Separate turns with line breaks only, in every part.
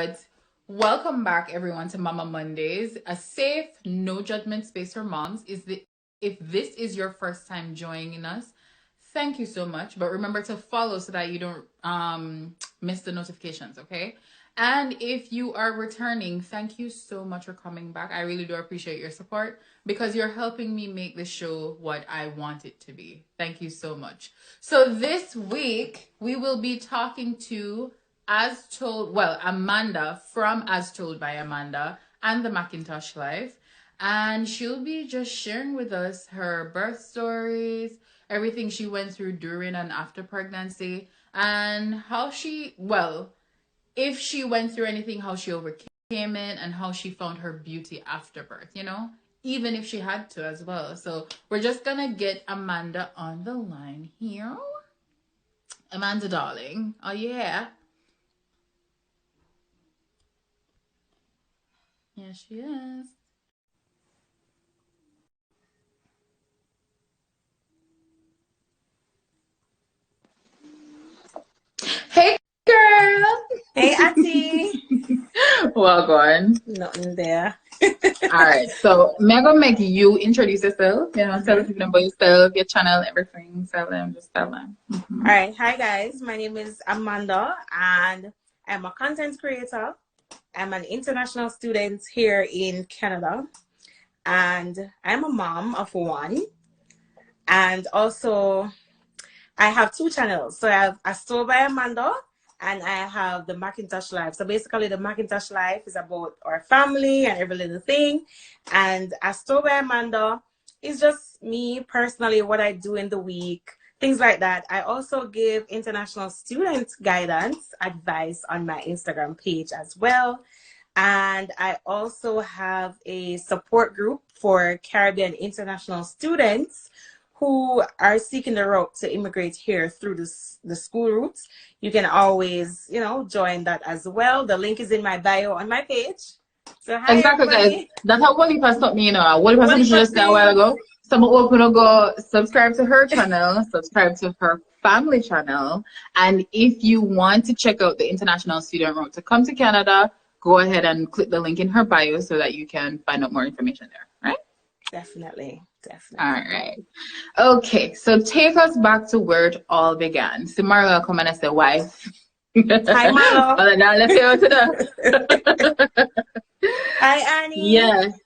but welcome back everyone to Mama Mondays, a safe, no judgment space for moms. If this is your first time joining us, thank you so much. But remember to follow so that you don't miss the notifications, okay? And if you are returning, thank you so much for coming back. I really do appreciate your support because you're helping me make the show what I want it to be. Thank you so much. So this week, we will be talking to Amanda from As Told by Amanda and the Macintosh Life. And she'll be just sharing with us her birth stories, everything she went through during and after pregnancy, and how if she went through anything, how she overcame it and how she found her beauty after birth, even if she had to as well. So we're just gonna get Amanda on the line here. Amanda, darling. Oh, yeah. Here she is. Hey, girl.
Hey, Auntie.
Welcome.
Nothing there.
All right. So, I'm going to make you introduce yourself. Tell us about yourself, your channel, everything. Just tell them.
All right. Hi, guys. My name is Amanda, and I'm a content creator. I'm an international student here in Canada, and I'm a mom of one. And also, I have two channels. So I have As Told by Amanda, and I have the Macintosh Life. So basically, the Macintosh Life is about our family and every little thing. And As Told by Amanda is just me personally, what I do in the week, things like that. I also give international student guidance, advice on my Instagram page as well. And I also have a support group for Caribbean international students who are seeking the route to immigrate here through the school routes. You can always, join that as well. The link is in my bio on my page. So hi,
exactly,
everybody.
Guys. That's how Wally first taught me, Wally first introduced that a while ago. Someone open to go subscribe to her channel, subscribe to her family channel. And if you want to check out the international student route to come to Canada, go ahead and click the link in her bio so that you can find out more information there, right?
Definitely.
All right. Okay, so take us back to where it all began. So Marla will come and I say, wife.
Hi, Marlo.
Well, now let's go to the...
Hi, Annie.
Yes.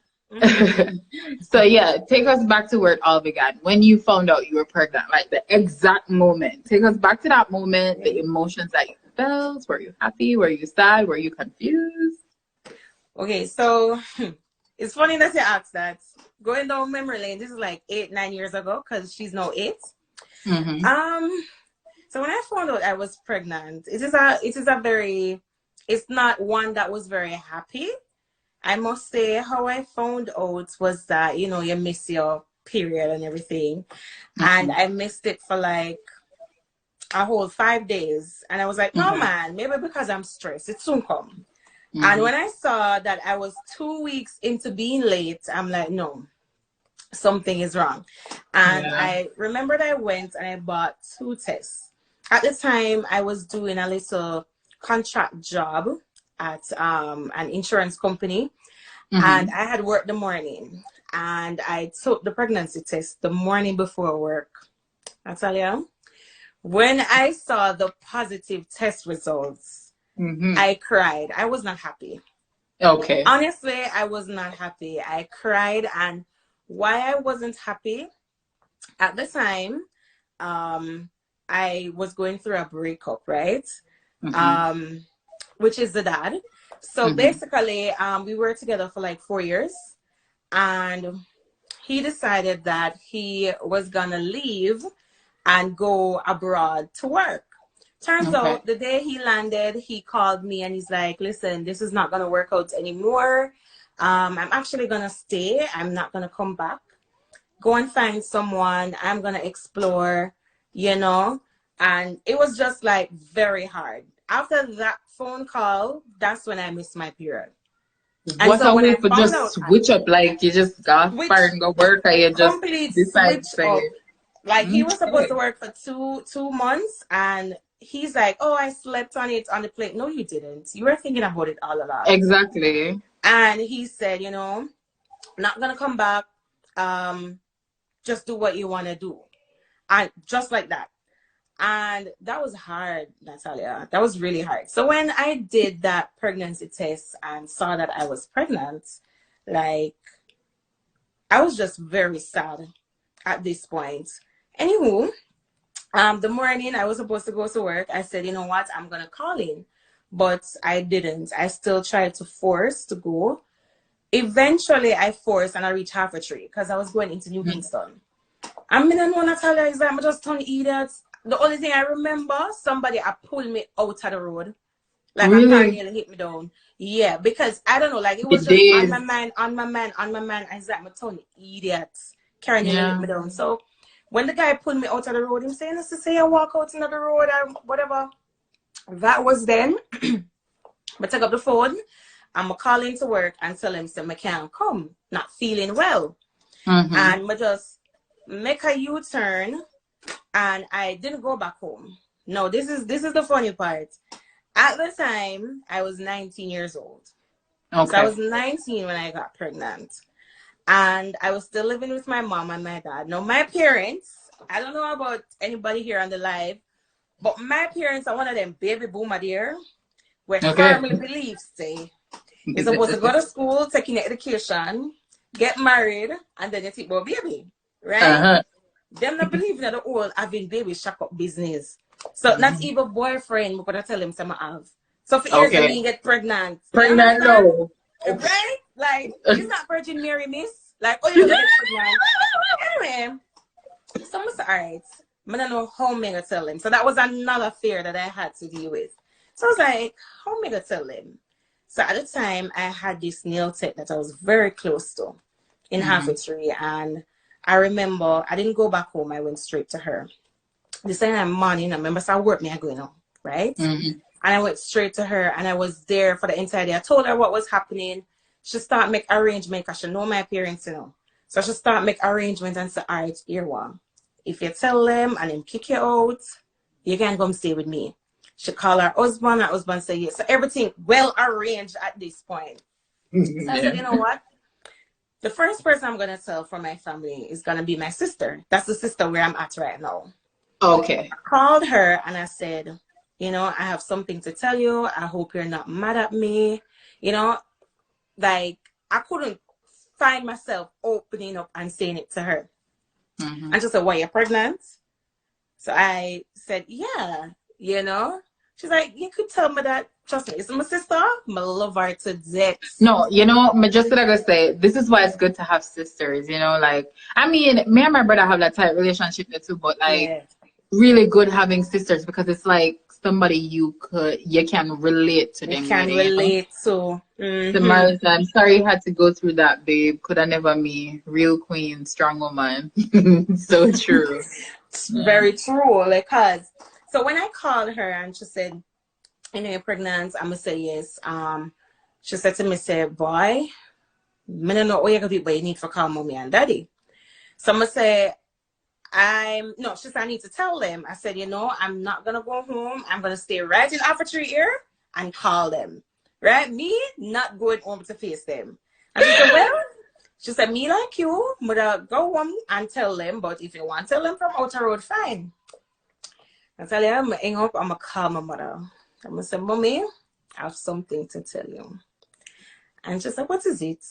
So yeah, take us back to where it all began. When you found out you were pregnant, like the exact moment. Take us back to that moment, the emotions that you felt. Were you happy? Were you sad? Were you confused?
Okay, so it's funny that you asked that. Going down memory lane, this is like 8-9 years ago because she's now 8.
Mm-hmm.
So when I found out I was pregnant, it's not one that was very happy. I must say how I found out was that, you miss your period and everything. And I missed it for like a whole 5 days. And I was like, no, man, maybe because I'm stressed. It soon come. And when I saw that I was 2 weeks into being late, I'm like, no, something is wrong. And I remembered I went and I bought 2 tests. At the time, I was doing a little contract job at an insurance company. And I had worked the morning. And I took the pregnancy test the morning before work. Natalya, when I saw the positive test results, I cried. I was not happy.
Okay.
Honestly, I was not happy. I cried. And why I wasn't happy at the time, I was going through a breakup, right? Which is the dad. So basically, we were together for like 4 years. And he decided that he was going to leave and go abroad to work. Turns out the day he landed, he called me and he's like, listen, this is not going to work out anymore. I'm actually going to stay. I'm not going to come back. Go and find someone. I'm going to explore, and it was just like very hard. After that phone call, that's when I missed my period.
What's a way to just switch up? Like you just got fired and go work, or you just decide to say,
like he was supposed to work for two months, and he's like, oh, I slept on it on the plane. No, you didn't. You were thinking about it all along.
Exactly.
And he said, you know, not gonna come back. Just do what you want to do. And just like that. And that was hard, Natalya. That was really hard. So when I did that pregnancy test and saw that I was pregnant, like, I was just very sad at this point. Anywho, the morning I was supposed to go to work, I said, you know what, I'm gonna call in. But I didn't. I still tried to force to go. Eventually I forced and I reached half a tree because I was going into New Kingston. I mean, I know Natalia is like, I just turn idiots. The only thing I remember, somebody pulled me out of the road. Like a car
Really?
nearly hit me down. Yeah, because I don't know, like it
The
was just on
days.
my mind, on my mind, on my mind. I was like, my turn idiots. Car nearly hit
Yeah.
me down. So when the guy pulled me out of the road, him saying, "Let's say I walk out into the road or whatever." That was then. I take up the phone. I'm calling to work and tell him, "I can't come, not feeling well."
Mm-hmm.
And I just make a U-turn, and I didn't go back home. No, this is the funny part. At the time, I was 19 years old.
Okay.
So I was 19 when I got pregnant. And I was still living with my mom and my dad. Now, my parents, I don't know about anybody here on the live, but my parents are one of them baby boomer there, where firmly believes, say, you're supposed to go to school, take your education, get married, and then you take about baby, right?
Uh-huh.
Them not believing that the whole having baby shack up business. So not even boyfriend, but I tell him some I have. So for years, I mean, get pregnant.
Pregnant, no.
Right? Like, it's not Virgin Mary, miss. Like, oh, you're gonna get pregnant. Anyway, so I was alright. I don't know how I'm gonna tell him. So that was another fear that I had to deal with. So I was like, how am I gonna tell him? So at the time, I had this nail tech that I was very close to in half a tree, and I remember I didn't go back home. I went straight to her. The same morning, I remember I work me I going on, right? And I went straight to her, and I was there for the entire day. I told her what was happening. She start make arrangement because she know my parents, you know. So she start make arrangement and say, all right, here one. If you tell them and them kick you out, you can come stay with me. She call her husband say yes. So everything well arranged at this point. So I said, you know what? The first person I'm gonna tell from my family is gonna be my sister. That's the sister where I'm at right now.
Okay.
I called her and I said, you know, I have something to tell you. I hope you're not mad at me. You know, like I couldn't find myself opening up and saying it to her. And she said, why, you're pregnant? So I said, yeah, you know. She's like, you could tell me that. Trust me, it's my sister. I love her to death.
No, you know, me just like I say, this is why it's good to have sisters, you know, like, I mean, me and my brother have that tight relationship there too, but like, really good having sisters because it's like somebody you can relate to them.
You can relate to.
Marissa, I'm sorry you had to go through that, babe. Could have never me. Real queen, strong woman. So true.
Very true. Like, so when I called her and she said, you know, you're pregnant, I'm gonna say yes. She said to me, say, boy, I don't know what you're gonna do, but you need to call mommy and daddy. So I'm gonna say, she said, I need to tell them. I said, you know, I'm not gonna go home. I'm gonna stay right in Offertree here and call them. Right? Me not going home to face them. And she said, well, she said, me like you, but go home and tell them, but if you want to tell them from outer road, fine. I tell you, I'm gonna hang up, I'm gonna call my mother. I'm gonna say, mommy, I have something to tell you. And she said, what is it?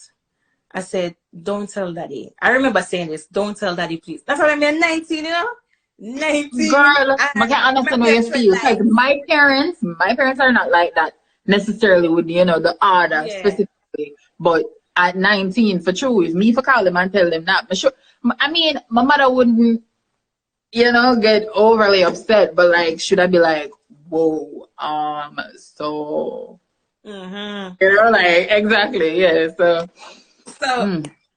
I said, don't tell daddy. I remember saying this, don't tell daddy, please. That's what I mean, 19, you know? 19.
Girl, I can understand how you feel. Because my parents are not like that necessarily with, you know, the order specifically. But at 19, for true, if me for call them and tell them that, sure. I mean, my mother wouldn't, you know, get overly upset, but like, should I be like, whoa, so, you know, like, exactly, yeah, so.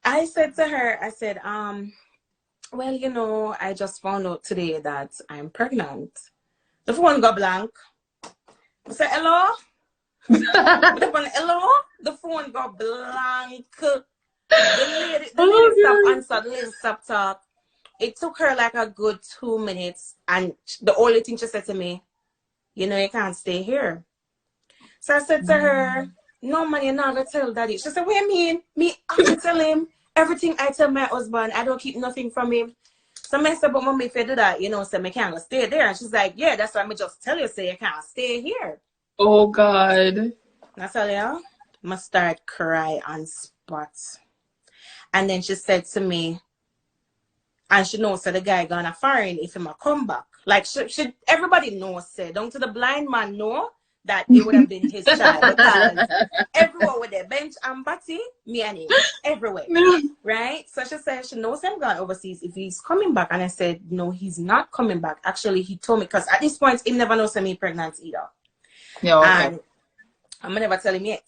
I said to her, I said, well, you know, I just found out today that I'm pregnant. The phone got blank. I said, hello? Hello? The phone got blank. The lady stopped answer, the lady stopped talk. It took her like a good 2 minutes, and the only thing she said to me, you know, you can't stay here. So I said to her, no man, you're not gonna tell daddy. She said, what do you mean? Me have to tell him everything I tell my husband. I don't keep nothing from him. So I said, but mommy, if you do that, you know, so I can't go stay there. And she's like, yeah, that's why I just tell you, say you can't stay here.
Oh God.
Natalya, I start cry on spot. And then she said to me, and she knows that the guy gonna foreign if he might come back. Like she everybody knows, say, down to the blind man know that it would have been his child, because everywhere with their bench and Batty, me and him, everywhere. Right? So she said she knows him gone overseas if he's coming back. And I said, no, he's not coming back. Actually, he told me, because at this point, he never knows me pregnant either.
Yeah, okay.
And I'm gonna never tell him yet.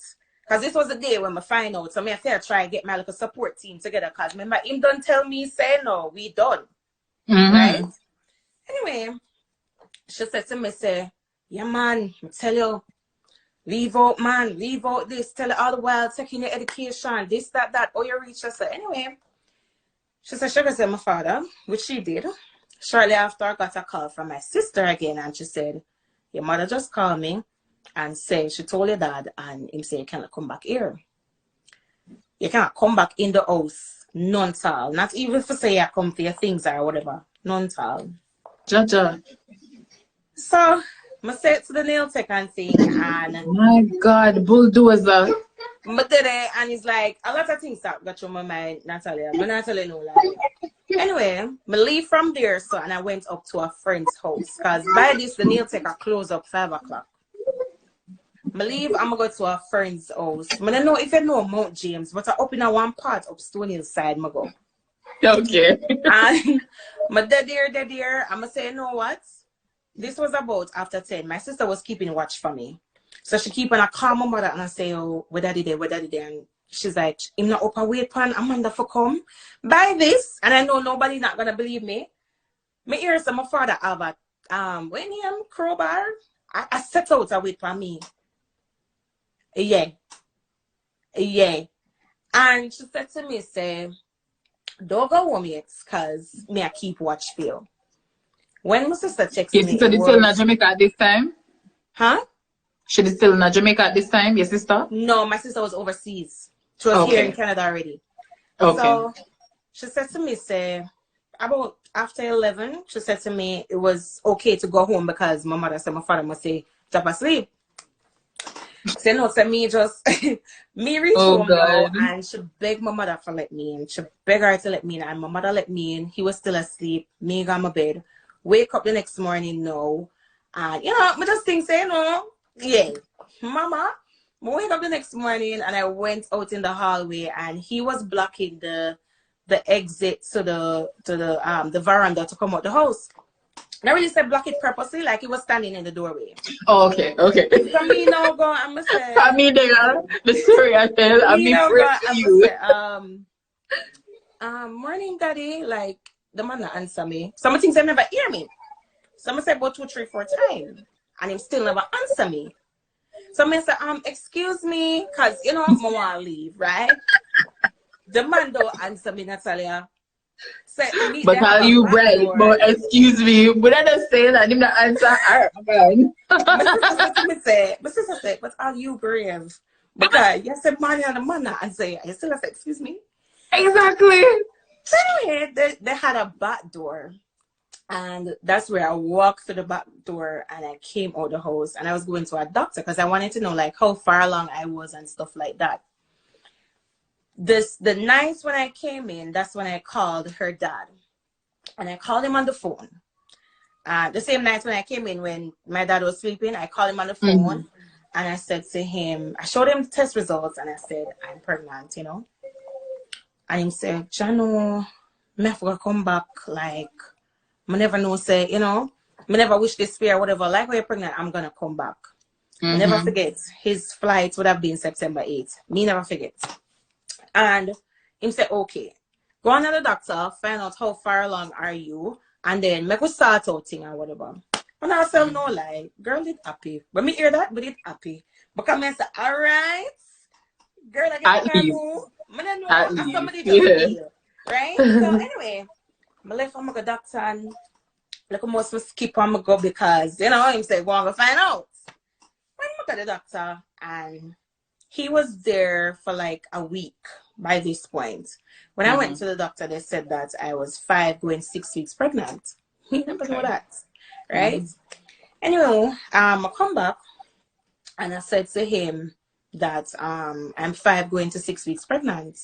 Because this was the day when I find out. So I feel try and get my little support team together. Because remember, him don't tell me, say no, we done. Right? Anyway, she said to me, say, yeah, man, I tell you, leave out, man, leave out this, tell her all the while, taking your education, this, that, oh, you reach her. So anyway, she said, she said my father, which she did. Shortly after, I got a call from my sister again, and she said, your mother just called me and said she told your dad, and him say you cannot come back here. You cannot come back in the house, none tal. Not even for say you come for your things or whatever, none tal.
Jaja.
So, I said to the nail tech and thing, and
my God, bulldozer.
I did it, and it's like a lot of things that got through my mind, Natalya. But Natalya no lie. Anyway, I leave from there, so, and I went up to a friend's house, because by this the nail tech close up 5 o'clock. I leave, I'm going to go to a friend's house. I don't know if you know Mount James, but I up in a one part up Stone Hill side, I go.
Okay.
And my dead there, I'm going to say, you know what? This was about after 10. My sister was keeping watch for me. So she keep on a call my mother and I say, oh, where daddy there? And she's like, him not up a wait pan, Amanda for come. By this, and I know nobody not going to believe me. Me hear some my father have a, when he crowbar, I set out a wait for me. Yeah. And she said to me, say, don't go home yet, because me I keep watch for you. When my sister texted
Your
me,
sister is still in Jamaica at this time?
Huh?
She is still in Jamaica at this time, your sister?
No, my sister was overseas. She was here in Canada already.
Okay.
So she said to me, say, about after 11, she said to me it was okay to go home because my mother said my father must say, drop asleep. So no, so me just me reach home now, and she begged my mother for let me in. She begged her to let me in, and my mother let me in. He was still asleep. Me got my bed. Wake up the next morning now, and you know, I just think say no, yeah, mama. I wake up the next morning and I went out in the hallway, and he was blocking the exit to the veranda to come out the house. I really said block it purposely, like he was standing in the doorway.
Oh, okay.
For me now go, I'm gonna say.
For me there, the story I tell, I'm be praying for you.
Say, morning, daddy. Like the man not answer me. Some things they never hear me. Some say about 2, 3, 4 times, and him still never answer me. So I say, excuse me, cause you know I wanna leave, right? The man don't answer me, Natalya.
But how you bright? But excuse me, but I just say that him not answer her.
My sister said, but are you brave? Because you said money and the man not answer you. I still said, excuse me.
Exactly.
So anyway, they had a back door. And that's where I walked through the back door and I came out the house, and I was going to a doctor because I wanted to know like how far along I was and stuff like that. The night when I came in, that's when I called her dad, and I called him on the phone. The same night when I came in, when my dad was sleeping, I called him on the phone, and I said to him, I showed him the test results, and I said, I'm pregnant, you know. And he said, Jano, me have to come back, like, I never know, say, you know, I never wish this fear, whatever, like when you're pregnant, I'm gonna come back. I never forget, his flight would have been September 8th. Me never forget. And him said, okay, go on to the doctor, find out how far along are you, and then make us start out thing or whatever. And I said, no lie, girl, it happy. When me hear that, but it happy. Because I said, all right, girl, I get the car move. I don't know how somebody just feel, right? So anyway, I left from the doctor, and like almost skip on my go because, you know, him say, go on, go find out. When I got the doctor, and he was there for like a week by this point. When I went to the doctor, they said that I was 5 going 6 weeks pregnant. You never know that, right? Anyway, I come back and I said to him that I'm 5 going to 6 weeks pregnant.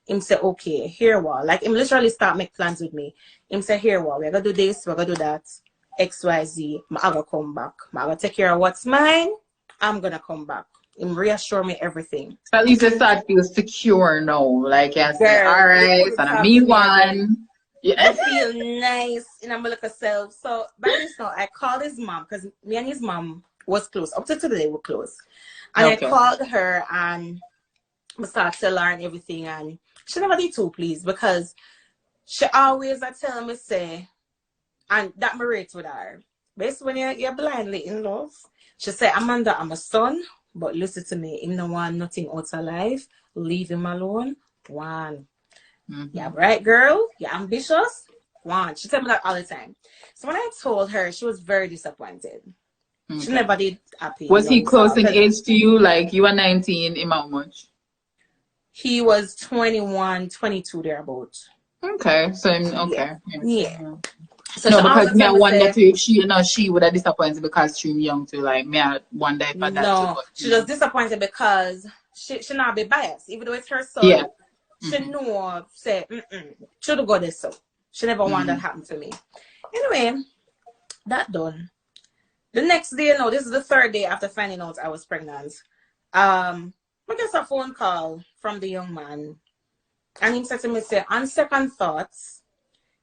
Him say, okay, here what? Like, him literally start make plans with me. Him say, here what? We're going to do this, we're going to do that. XYZ, I'm going to come back. I'm going to take care of what's mine. I'm going to come back. Him reassure me everything.
So at least you start feel secure now. Like, you say, all right, so I'm me one.
Yeah. I feel nice in my little self. So by this now, I called his mom because me and his mom was close. Up to today, we're close. And I called her and I started to learn everything. And she never did too please because she always I tell me say, and that me rate with her. Basically, when you're blindly in love, she said, Amanda, I'm a son, but listen to me. Him no want nothing out of life. Leave him alone. One. Yeah, right, girl. You're ambitious. One. She tell me that all the time. So when I told her, she was very disappointed. She never did happy.
Was he close in age to you? Like you were 19, him how much?
He was 21, 22 thereabouts.
Okay, so okay.
Yeah. So
no, because me I wonder if she would have disappointed because she's young too. Like me I wonder if that.
No, she was disappointed because she not be biased, even though it's her son. Yeah. She know say should go this so. She never want that happen to me. Anyway, that done. The next day, no, this is the 3rd day after finding out I was pregnant. I get a phone call from the young man. And he said to me, say, on second thoughts,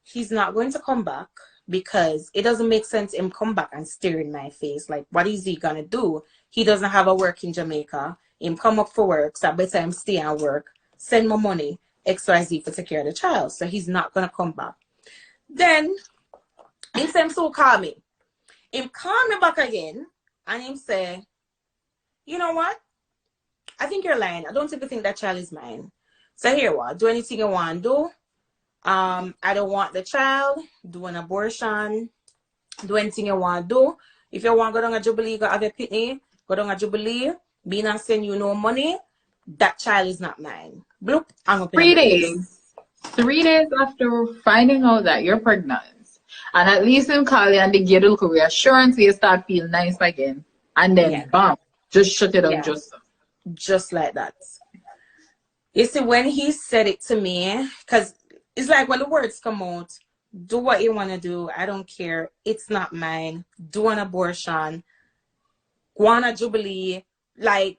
he's not going to come back because it doesn't make sense him come back and stare in my face. Like, what is he gonna do? He doesn't have a work in Jamaica. Him come up for work, so I better him stay and work, send my money, XYZ for take care of the child. So he's not gonna come back. Then he said him so call me. Him call me back again and him say, you know what? I think you're lying. I don't even think that child is mine. So here what? Do anything you want to do. I don't want the child. Do an abortion. Do anything you want to do. If you want to go down a Jubilee, go have a pitney. Go down a Jubilee. Be not send you no money. That child is not mine. Bloop. I'm up
3 days. 3 days after finding out that you're pregnant. And at least in Kali and they get a little reassurance, you start feeling nice again. And then bam, just shut it up
just like that. You see, when he said it to me, because it's like when the words come out, do what you want to do. I don't care. It's not mine. Do an abortion. Go on a Jubilee. Like,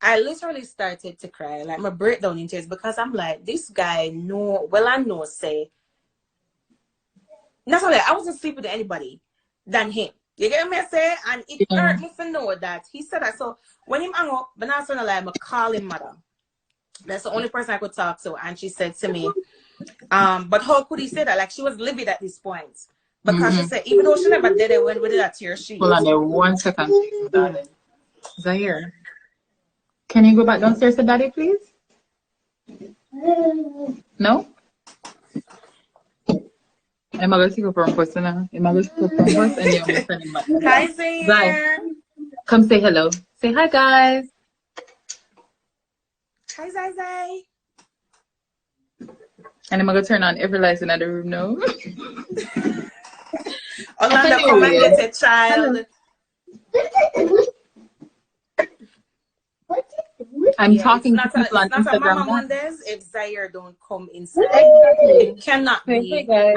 I literally started to cry. Like, my breakdown in tears because I'm like, this guy say, not only I wasn't sleeping with anybody than him. You get me say? And it hurt me to know that he said that. So when him hung up, but now I'm like, I'm calling mother. That's the only person I could talk to. And she said to me, but how could he say that? Like, she was livid at this point. Because she said, even though she never did it, when we did that tear sheet.
Hold on there, 1 second, please, darling. Zaire, can you go back downstairs to daddy, please? No? I'm going to go from first now. I'm going to go from first and you're sending back.
Hi, Zaire.
Come say hello. Say hi, guys.
Hi, Zai Zai.
And I'm going to turn on every light in the room now.
Orlando, come and get a child.
I'm talking to people on Instagram.
It's not a Mama Mondays if Zaire don't come inside.
Exactly.
It cannot be.
Hey, guys.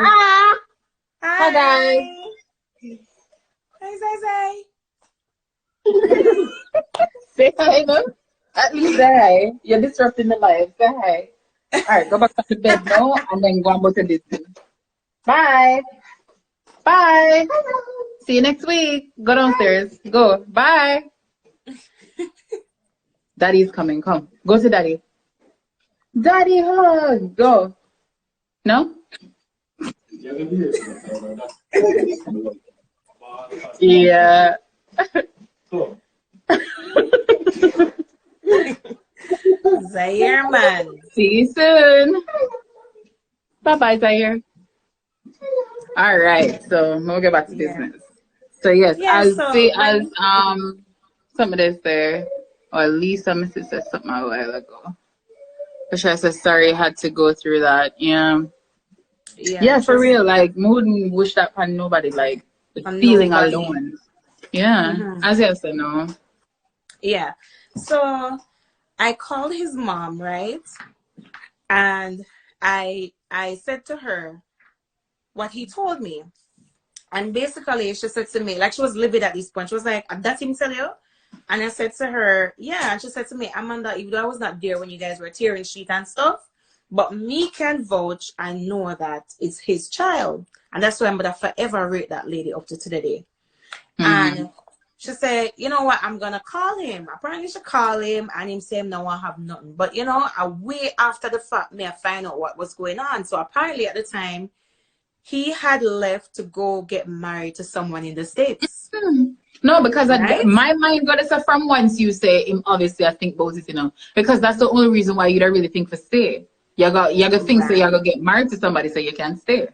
Hi,
guys.
Hi, Zai Zai.
Say hi, no? At least say hi. You're disrupting the life. Say hi. All right, go back to bed now and then go on about to Disney. Bye. Bye. See you next week. Go downstairs. Go. Bye. Daddy's coming. Come. Go to daddy. Daddy hug. Go. No? Yeah.
Zaire, man.
See you soon. Bye-bye, Zaire. All right, so we'll get back to
Yeah.
business. So yes,
Yeah,
as
so
say as
when
somebody there, or at least my sister said something a while ago. But I said sorry, had to go through that. Yeah.
yeah,
Yeah, for
just
real. Like, wouldn't wish that upon nobody. Like, the feeling
nobody.
alone. Yeah,
Hmm.
as I said, no.
Yeah. So I called his mom, right? And I said to her what he told me. And basically she said to me, like she was livid at this point. She was like, "That him tell you?" And I said to her, yeah. And she said to me, "Amanda, even though I was not there when you guys were tearing sheet and stuff, but me can vouch and know that it's his child. And that's why I'm gonna forever rate that lady up to today."
Mm-hmm.
And she said, "You know what? I'm gonna call him. Apparently she call him and him say no, I have nothing. But you know, a way after the fact, me I find out what was going on. So apparently at the time, he had left to go get married to someone in the States.
No, because
Right?
my mind got us from once you say him. Obviously, I think both is because that's the only reason why you don't really think for stay. You got think so. You
Right.
got get married to somebody so you can stay.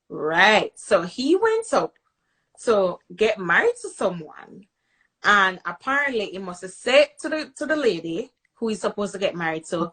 Right. So he went up to get married to someone. And apparently he must have said to the lady who he's supposed to get married to,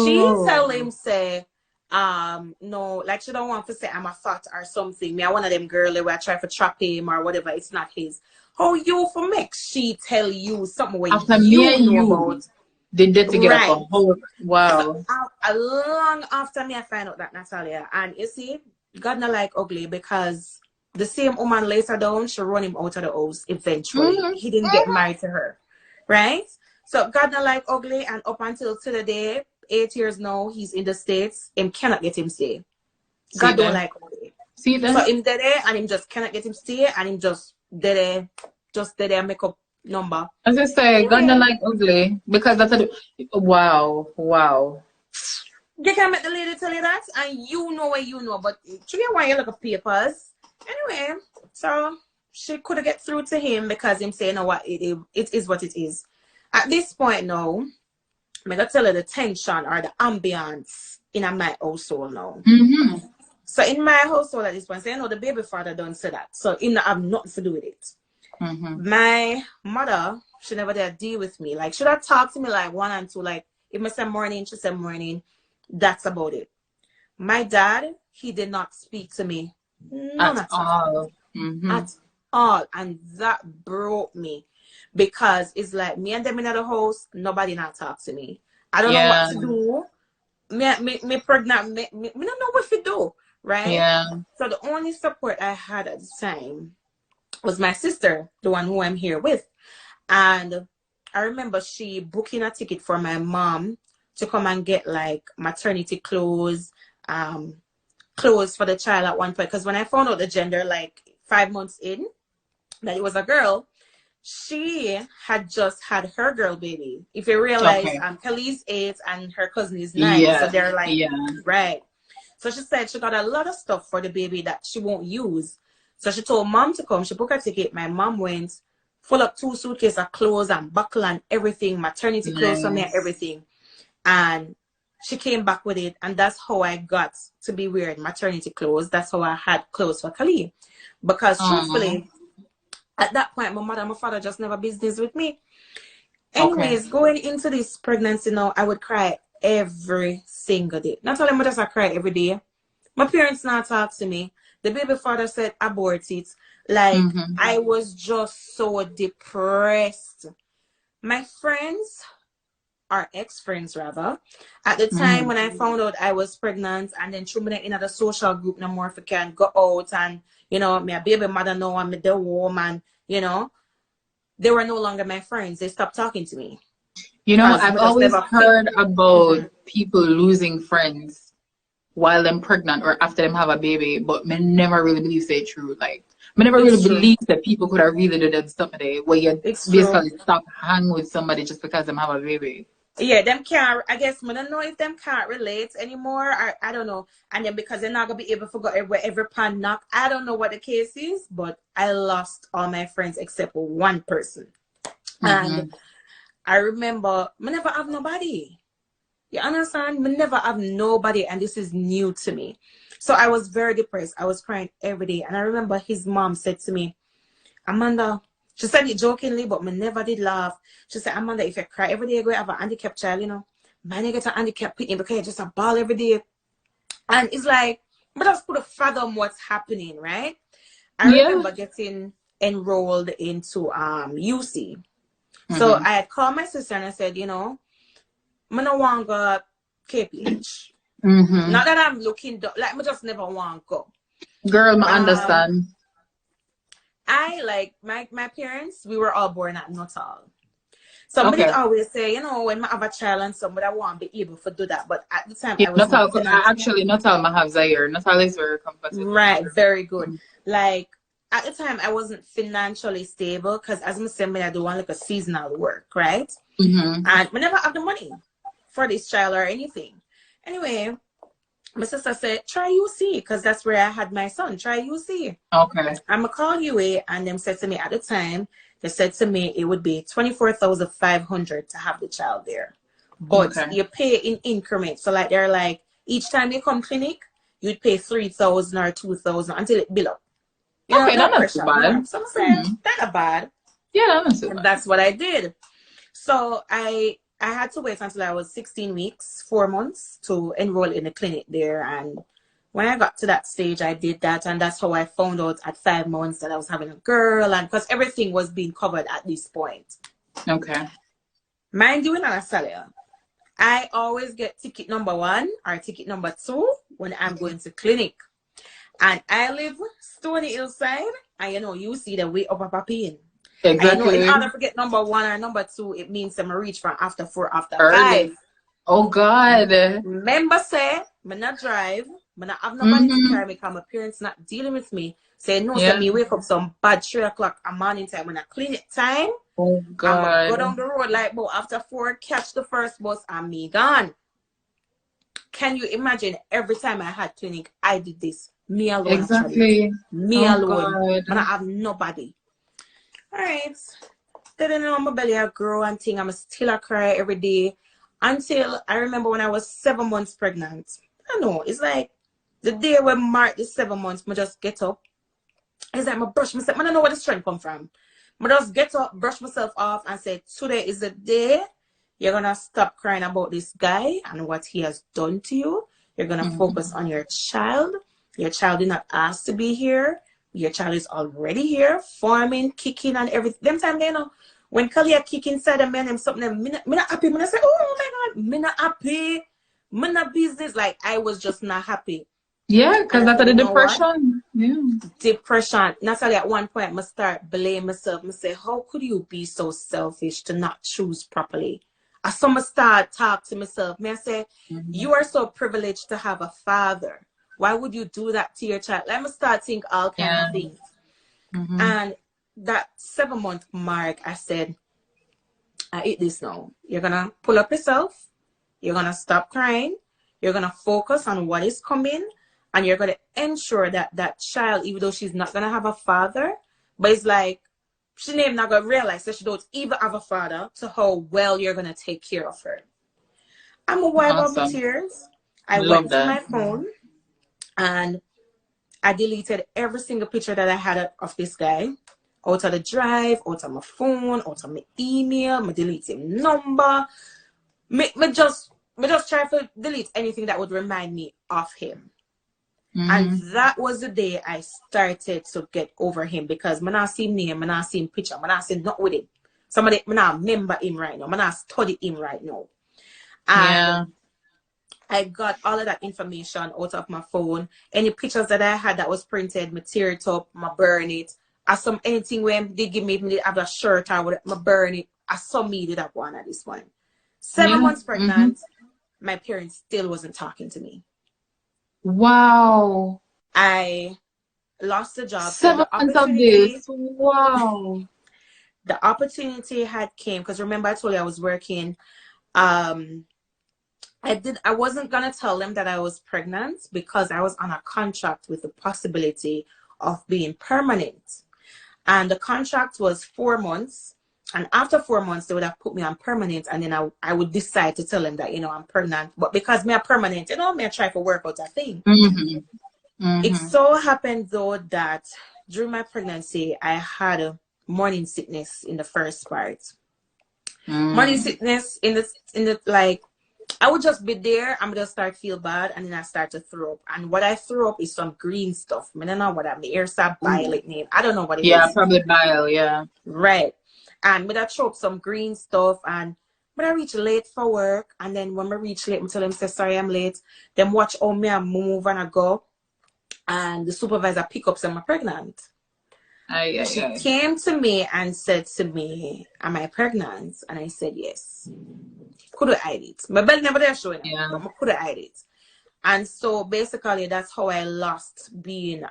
she tell
Oh,
him say, no, like she don't want to say I'm a fat or something. Me, I one of them girl where I try to trap him or whatever. It's not his. How you for make she tell you something where
after me
you
and
know
you
about?
did that together for
Right.
a whole
So
wow.
a long after me, I find out that Natalya, and you see, God not like ugly because the same woman later down, she run him out of the house eventually.
Mm-hmm.
He didn't get married to her, right? So God not like ugly, and up until to the day, 8 years now, he's in the States, him cannot get him stay.
See
God don't
there,
like ugly.
see
So
there.
him dead there, and him just cannot get him stay, and him just dead there make up number.
As I say, God not
Anyway,
like ugly because that's a wow, wow.
you can make the lady tell you that, and you know what you know, but she get why you look at papers. Anyway, so she could get through to him because him saying, "No, what it is what it is." At this point now, I'm gonna tell her the tension or the ambience in my household now.
Mm-hmm.
So in my household at this point, say, you know, the baby father don't say that, so he not have nothing to do with it.
Mm-hmm.
My mother, she never did deal with me. Like, should have talked to me like one and two. Like, if I say morning, she said morning. That's about it. My dad, he did not speak to me. None
At
at all.
all. Mm-hmm.
At all. And that broke me. Because it's like me and them in the house, nobody not talk to me. I don't know what
Yeah,
to do. Me pregnant, me don't know what to do. Right?
yeah.
So the only support I had at the time was my sister, the one who I'm here with. And I remember she booking a ticket for my mom to come and get like maternity clothes, um, clothes for the child at one point. Because when I found out the gender, like 5 months in, that it was a girl, she had just had her girl baby. If you realize,
Okay.
Kelly's 8 and her cousin is 9, so
Yeah,
they're like,
yeah.
right. So she said she got a lot of stuff for the baby that she won't use. So she told mom to come. She booked a ticket. My mom went, full up 2 suitcases of clothes and buckle and everything, maternity clothes for me and
Nice.
everything. And she came back with it. And that's how I got to be wearing maternity clothes. That's how I had clothes for Khalid. Because
Oh,
truthfully, at that point, my mother and my father just never business with me.
okay.
Anyways, going into this pregnancy now, I would cry every single day. Not only much as I cry every day. My parents not talk to me. The baby father said abort it. Like,
Mm-hmm.
I was just so depressed. My friends, our ex-friends rather, at the time
Mm-hmm.
when I found out I was pregnant, and then threw me in the social group no more if I can go out, and me a baby mother now, I'm the woman, they were no longer my friends. They stopped talking to me because
I've
we just
always
never fit.
heard about
Mhm.
people losing friends while them pregnant or after them have a baby, but me never really believe say true. Like, me never really
It's true.
believe that people could have really done something where you
It's true.
basically stop hanging with somebody just because them have a baby.
Yeah, them can't. I guess I don't know if them can't relate anymore. I don't know. And then because they're not gonna be able to go every pan knock. I don't know what the case is, but I lost all my friends except for one person. And
Mm-hmm.
I remember I never have nobody. You understand? Me never have nobody, and this is new to me. So I was very depressed. I was crying every day. And I remember his mom said to me, Amanda, she said it jokingly, but me never did laugh. She said, Amanda, if you cry every day, you're going to have a handicapped child, you know. Man, you get a handicapped pitney because you just a ball every day. And it's like, but just put a fathom what's happening, right? I remember getting enrolled into UC. So I had called my sister and I said, you know, I don't want to go KPH. Not that I'm looking, like, I just never want to go.
Girl, I understand.
I, like, my parents, we were all born at Natal. Somebody always say, you know, when I have a child and somebody, I want to be able to do that. But at the time, I was
Natal, actually, Natal, I have Zaire. Natal is very comfortable.
Right, very good. Like, at the time, I wasn't financially stable because, as I said, I do want like a seasonal work, right? And I never have the money for this child or anything. Anyway, my sister said, try UC, because that's where I had my son. Try UC.
Okay.
I'm going to call UA, and them said to me at the time, they said to me it would be $24,500 to have the child there. But you pay in increments. So, like, they're like, each time you come clinic, you'd pay $3,000 or $2,000 until it build up. You know,
that's not too bad.
So I'm saying, that's not bad.
Yeah, that's not too bad.
That's what I did. So I had to wait until I was 16 weeks, 4 months, to enroll in the clinic there. And when I got to that stage, I did that. And that's how I found out at 5 months that I was having a girl. And because everything was being covered at this point.
Okay.
Mind you, Natalya, I always get ticket number 1 or ticket number 2 when I'm going to clinic. And I live Stony Hillside, and you know, you see the way up a pain. Exactly. And you know, in order to get number 1 or number 2, it means I'm reach from after 4, after 5.
Oh God.
Remember, say, I'm not drive, I'm not have nobody to carry me because my parents not dealing with me. Say no, so me wake up some bad 3 o'clock a morning time when I clinic time.
Oh God.
I'm go down the road like about after 4, catch the first bus and me gone. Can you imagine every time I had clinic, I did this? Me alone.
Exactly.
Me alone. And I have nobody. All right. Then my belly I grow and thing. I'm still a cry every day. Until I remember when I was 7 months pregnant. I know. It's like the day when marked the 7 months, I just get up. It's like I brush myself. I don't know where the strength come from. I just get up, brush myself off and say, today is the day you're going to stop crying about this guy and what he has done to you. You're going to focus on your child. Your child did not ask to be here. Your child is already here, forming, kicking, and everything. Them time, you know, when Kalia kick inside a man and something, me not happy. Me not say, oh my God, me not happy. Me not business. Like, I was just not happy.
Yeah, because that's the depression. Yeah.
Depression. Natalya, at one point, I start blaming myself. I say, how could you be so selfish to not choose properly? I start talk to myself. I say, you are so privileged to have a father. Why would you do that to your child? Let me start think all kinds of things. And that 7 month mark, I said, I eat this now. You're going to pull up yourself. You're going to stop crying. You're going to focus on what is coming. And you're going to ensure that that child, even though she's not going to have a father, but it's like, she's not going to realize that she don't even have a father, to how well you're going to take care of her. I'm going to wipe up the tears. I went to my phone. And I deleted every single picture that I had of this guy. Out of the drive, out of my phone, out of my email, my delete his number. Me just try to delete anything that would remind me of him. And that was the day I started to get over him, because I not see him name, I not see him picture, I not see not with him. Somebody, I not remember him right now, I not study him right now. And I got all of that information out of my phone. Any pictures that I had that was printed, I tear it up, I burn it. Anything when they give me, they have a shirt or whatever, I burn it. I saw me did that one at this point. 7 months pregnant, my parents still wasn't talking to me.
Wow.
I lost the job.
7 months of this. Wow.
The opportunity had came, because remember I told you I was working. I wasn't gonna tell them that I was pregnant because I was on a contract with the possibility of being permanent. And the contract was 4 months. And after 4 months, they would have put me on permanent, and then I would decide to tell them that, you know, I'm pregnant. But because me are permanent, you know, me I try to work out a thing. It so happened though that during my pregnancy, I had a morning sickness in the first part. Morning sickness in the like, I would just be there, I'm gonna start feel bad, and then I start to throw up. And what I throw up is some green stuff. I don't know what I'm the air start violet name. I don't know what it is.
Yeah, probably bile, yeah.
Right. And when I throw up some green stuff, and when I reach late for work, and then when I reach late, I tell them, say sorry I'm late. Then watch how me I move and I go. And the supervisor pick up, say I'm pregnant. She came to me and said to me, am I pregnant? And I said yes. Couldn't hide it. My belly never there showing up, but I couldn't hide it. And so basically that's how I lost being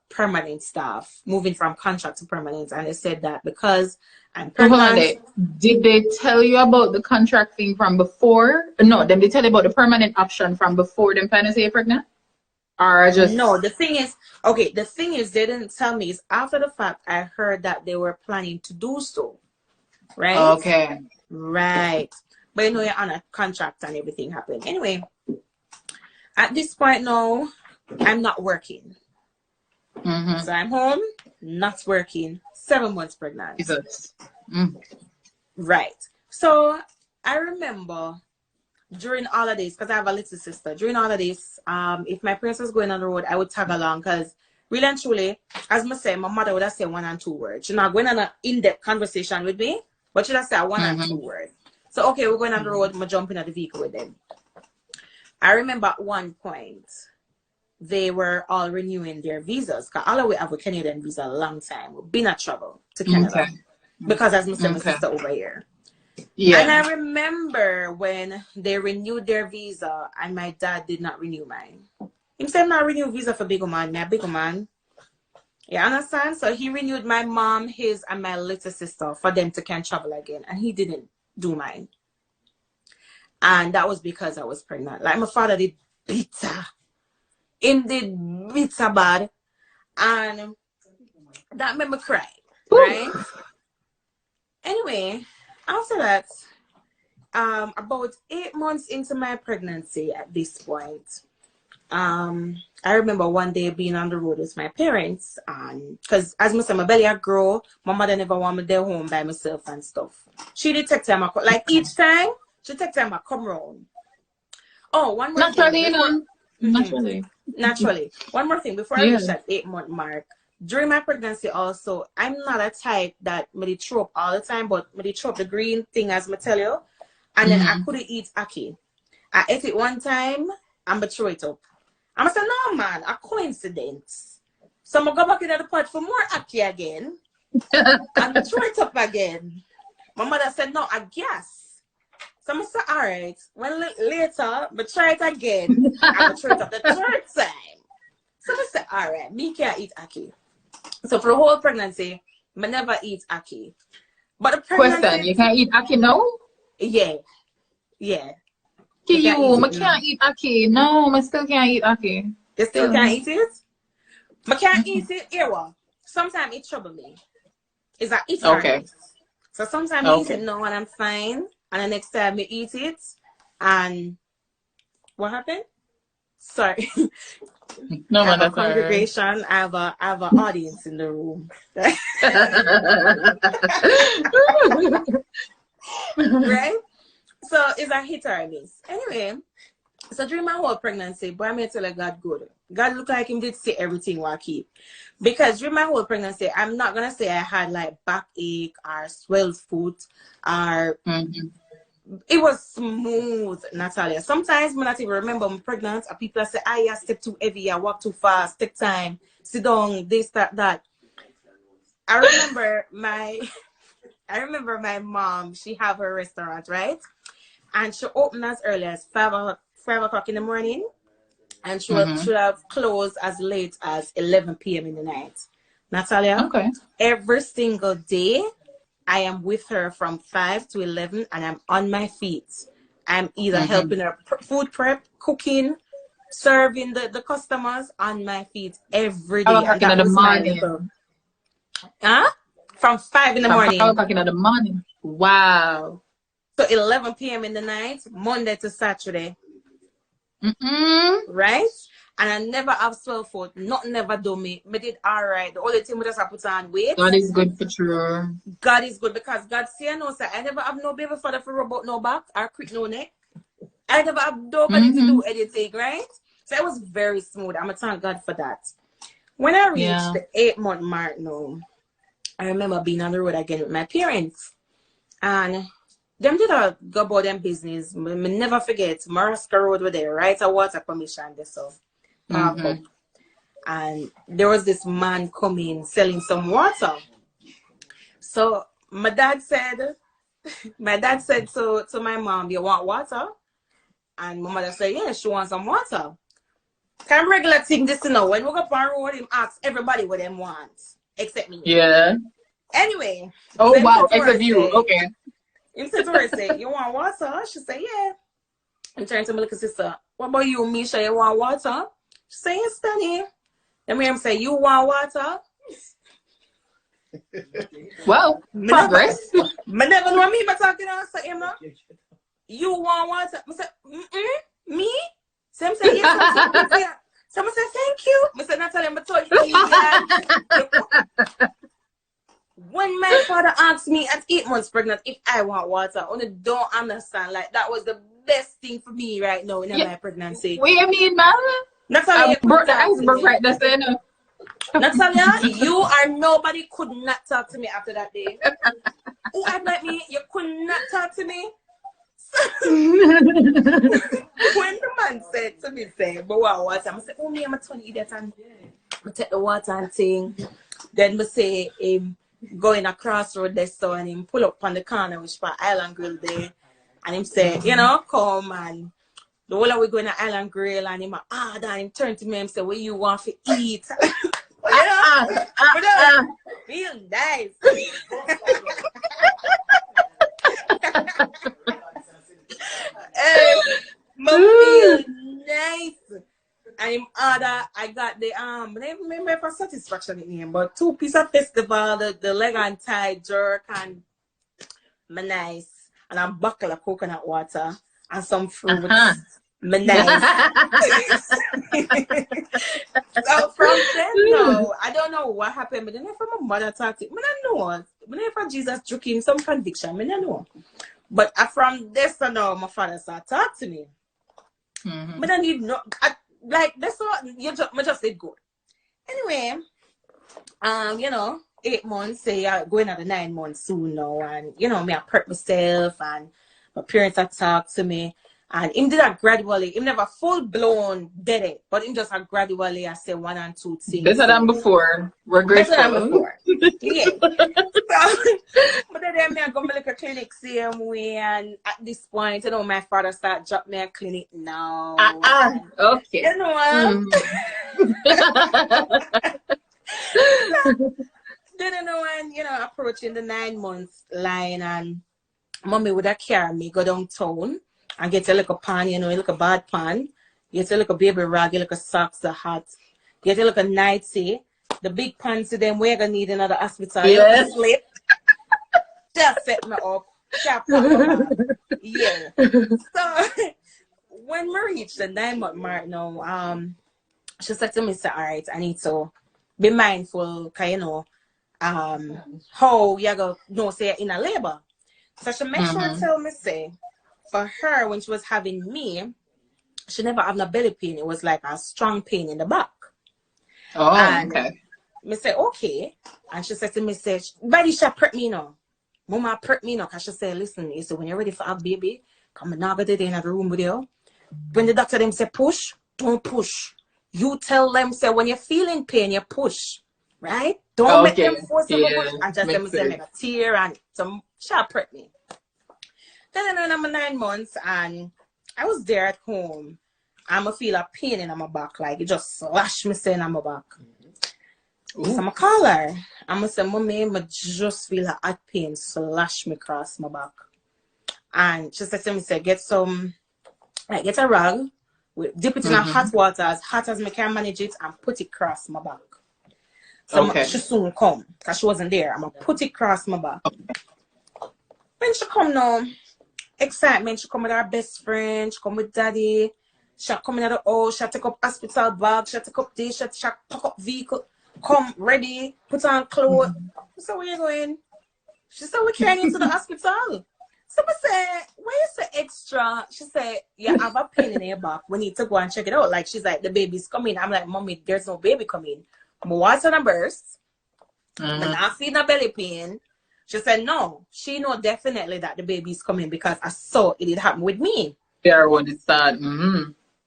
permanent staff, moving from contract to permanent. And they said that because I'm pregnant.
Did they tell you about the contract thing from before? No, then they tell you about the permanent option from before them kind of say you're pregnant? Or just
no, the thing is they didn't tell me. It's after the fact I heard that they were planning to do so. Right?
Okay.
Right. But you know you're on a contract and everything happened. Anyway, at this point now, I'm not working. So I'm home, not working, 7 months pregnant.
Jesus.
Right. So I remember during holidays, because I have a little sister, during holidays, if my parents was going on the road, I would tag along, because really and truly, as I say, my mother would have said 1 and 2 words. She's not going on an in-depth conversation with me, but she'd have said 1 and 2 words. So, okay, we're going on the road, I'm jumping at the vehicle with them. I remember at one point, they were all renewing their visas, because all of we have a Canadian visa a long time. We've been at trouble to Canada. Because as I said, my sister over here. Yeah. And I remember when they renewed their visa and my dad did not renew mine. He said not renew visa for big man, my big man. You understand? So he renewed my mom, his, and my little sister for them to can travel again. And he didn't do mine. And that was because I was pregnant. Like my father did bitter. Him did bitter bad. And that made me cry. Right? Anyway, after that, about 8 months into my pregnancy at this point, I remember one day being on the road with my parents, and because as I said, my belly had grow, my mother never wanted me there home by myself and stuff. She did take time, like each time, she take time to come around. Oh, one more thing. Naturally. One more thing, before I reach that 8-month mark, during my pregnancy also, I'm not a type that me throw up all the time, but me throw up the green thing as I tell you. And then I couldn't eat ackee. I ate it one time and I throw it up. I'm say, no man, a coincidence. So I'm go back into the pot for more ackee again. And I throw it up again. My mother said, no, I guess. So I said, all right. Well, later, but try it again. I throw it up the 3rd time. So I said, all right, me can't eat ackee. So for the whole pregnancy, I never eat ackee. But the pregnancy...
Question, you can't eat ackee now?
Yeah.
I can't eat ackee. No, I still can't eat ackee.
You still can't eat it? I can't eat it. Sometimes it trouble me. It's like it's hard. So sometimes I eat it now and I'm fine. And the next time I eat it, and what happened? Sorry.
No,
I have a congregation. Right. I have an audience in the room. Right? So it's a hit or a miss. Anyway, so during my whole pregnancy, boy, I may tell you God good. God looked like him did see everything what I keep. Because during my whole pregnancy, I'm not gonna say I had like backache or swelled foot or it was smooth, Natalya. Sometimes when I even remember I'm pregnant, and people say, I step too heavy, I walk too fast, take time, sit down, this, that. I remember my mom, she have her restaurant, right? And she opened as early as 5 o'clock in the morning. And she would have closed as late as 11 p.m. in the night. Natalya, every single day, I am with her from 5 to 11 and I'm on my feet. I'm either helping her food prep, cooking, serving the customers on my feet every day.
And that was my little...
Huh? from 5 in the
From 5
morning.
o'clock in the morning. Wow.
So 11 p.m. in the night, Monday to Saturday. Right? And I never have swell foot. Nothing never do me. I did all right. The only thing we just have put on weight.
God is good for true.
God is good because God say no, sir. I never have no baby father for rub out no back or quick no neck. I never have nobody to do anything, right? So it was very smooth. I'm going to thank God for that. When I reached the 8-month mark now, I remember being on the road again with my parents. And them did a go about them business. Me never forget, Maraska Road were there, right? A water permission, this so park up. And there was this man coming selling some water. So my dad said to my mom, "You want water?" And my mother said, "Yeah, she wants some water." Kind of regular thing this, you know. When we go up on road, him ask everybody what them want, except me.
Yeah.
Anyway.
Oh wow, except you. Okay.
Him said to her, say, "You want water?" She said, "Yeah." And turned to my little sister, "What about you, Misha? You want water?" She said, "Yes, Danny." Then him say, "You want water?"
Well, progress.
I never know me but talking to say, Emma, "You want water?" I said, "Me?" So I said, "Yes." Someone said, "Thank you." I said, "Natalya, I'm told you." When my father asked me at 8 months pregnant if I want water, I don't understand. Like, that was the best thing for me right now in my pregnancy.
What do you mean, man?
Natalya,
I broke the iceberg right there, saying no.
Natalya, you or nobody could not talk to me after that day. Who had met me, you could not talk to me. When the man said to me, say, "But what water?" I said, "Oh, me, I'm a 20 idiot and I take the water and thing." Then I say, going across road there, so and him pull up on the corner, which for Island Grill there. And him say, "You know, come and the whole of we going to Island Grill," and him then him turn to me and say, "What you want to eat?" Feel nice. Feel nice. And him order, I got the I don't remember for satisfaction in him, but 2 pieces of festival, the leg and tie jerk and nice, and a buckle of coconut water and some fruits. Nice. So from then now, I don't know what happened, but then from my mother talked to me, I don't know. But then from Jesus took him some conviction, I don't know. But from this to now, my father started talking to me. But then you know, like that's what you just did good. Anyway, you know, 8 months, say going on the 9 months soon now, and you know, me I prep myself, and my parents had talked to me, and him did that gradually. Him never full blown did it, but him just had gradually. I say 1 and 2 things.
Better than before. We're grateful.
Better than before. Yeah. But then me I go to a clinic same way, and at this point, you know, my father start drop me a clinic now.
Okay.
You know. Then you know, and you know, approaching the 9 months line, and mommy would have carry me go downtown and get a little pan, you know, a little bad pan, get a little baby rag, a little socks, the hat, get a little nightie, the big pants to them we're gonna need another hospital.
Yes.
Slip. Just set me up. Yeah. So when we reached the 9 month mark now, she said to me, "All right, I need to be mindful, cause you know, how you go know say you're in a labor." So she make sure to tell me, say, for her when she was having me, she never had no belly pain. It was like a strong pain in the back.
Oh,
and
okay.
Me say, "Okay." And she said to me, say, "Body she prep me now. Mama prep me now." Cause she said, "Listen, you say when you're ready for a baby, come and now go in the room with you. When the doctor them say push, don't push. You tell them, say, when you're feeling pain, you push. Right? Don't make them force you to push." And just them say, make a tear and some sharp prep me. Then I'm 9 months, and I was there at home. I'm feel a pain in my back, like it just slash me saying on my back. So I'm call her. I'm say, "Mommy, I just feel a hot pain slash me across my back." And she said to me, say, "Get some, like get a rag, dip it in a hot water, as hot as me can manage it, and put it across my back." So
Okay.
she soon come, because she wasn't there. I'm going to put it across my back. When she come now, excitement, she come with her best friend, she come with daddy, she come in at the house, she take up hospital bag, she take up this, she pack up vehicle, come ready, put on clothes. So where you going? She said, we carrying you to the hospital. So I said, where is the extra? She said, yeah, I have a pain in your back. We need to go and check it out. Like, she's like, the baby's coming. I'm like, mommy, there's no baby coming. My water on a burst. I'm not feeling a belly pain. She said, no, she know definitely that the baby's coming because I saw it happen with me.
Yeah, when it started.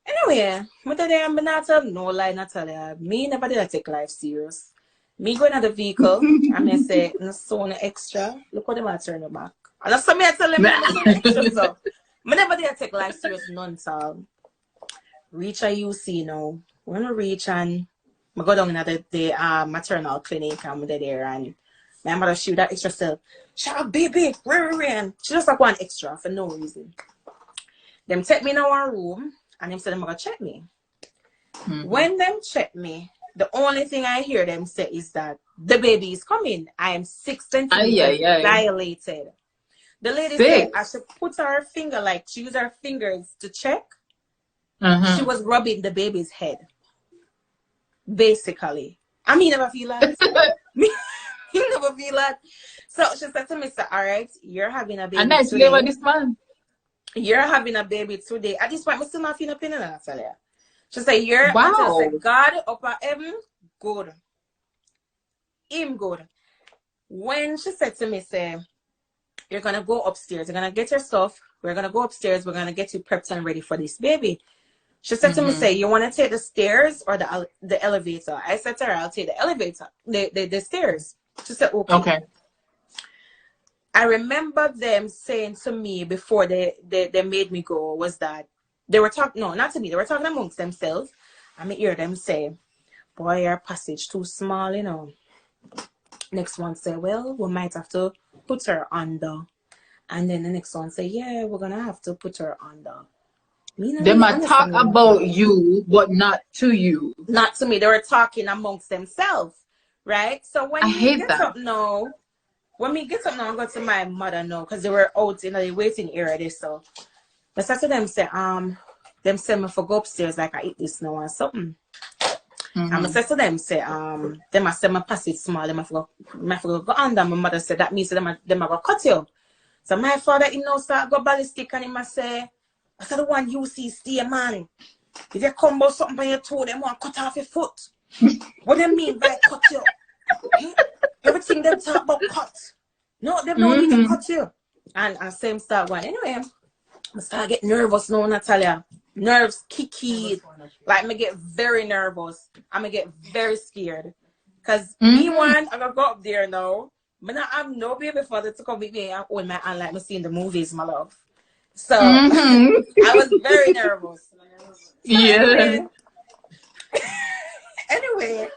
Anyway, I'm not no lie, Natalya. Me never did I take life serious. Me going at the vehicle, and I say, no so no extra. Look what they might turn back. And that's something I tell them, I'm so extra. So, I never did I take life serious none, so. Reach a UC now. We're gonna reach and I go down in the maternal clinic and we're there and my mother shoot that extra cell. Shut up, baby. And she just like one extra for no reason. Them take me in our room and them say them gonna check me. When them check me, the only thing I hear them say is that the baby is coming. I am 6 centimeters dilated. The lady said I should put her finger, like she used her fingers to check. She was rubbing the baby's head. Basically. I mean, never feel that. You never feel that. So she said to me, all right, you're having a baby
and nice
today.
This man.
You're having a baby today. At this point, I'm still not feeling a pain in that. She said, you're God upper heaven, good. Him good. When she said to me, say, you're going to go upstairs. You're going to get your stuff. We're going to go upstairs. We're going to get you prepped and ready for this baby. She said to me, say, you want to take the stairs or the elevator? I said to her, I'll take the elevator, the stairs. She said, okay. I remember them saying to me before they made me go was that they were talking, no, not to me, they were talking amongst themselves. I hear them say, boy, your passage too small, you know. Next one say, well, we might have to put her under. And then the next one say, yeah, we're going to have to put her under.
They might talk about you, but not to you.
Not to me. They were talking amongst themselves, right? So when we get up now, I go to my mother now, because they were out in the waiting area. So I said to them, say, them say me for go upstairs, like I eat this now or something. And I said to them, say, them I say my pass it small, them I forgot go under. My mother said that means them I go cut you. So my father, he now start go ballistic and he must say, I said the one you see stay, man. If you come about something by your toe, they want to cut off your foot. What do you mean by cut you? Everything they talk about cut. No, they don't need to cut you. And same start going. Anyway, I start getting nervous now, Natalya. Nerves kicky. Like, I get very nervous. I'm going to get very scared. Because me one, I'm going to go up there now. But now I'm no baby father to come with me and hold my hand like me see in the movies, my love. So I was very nervous. So anyway,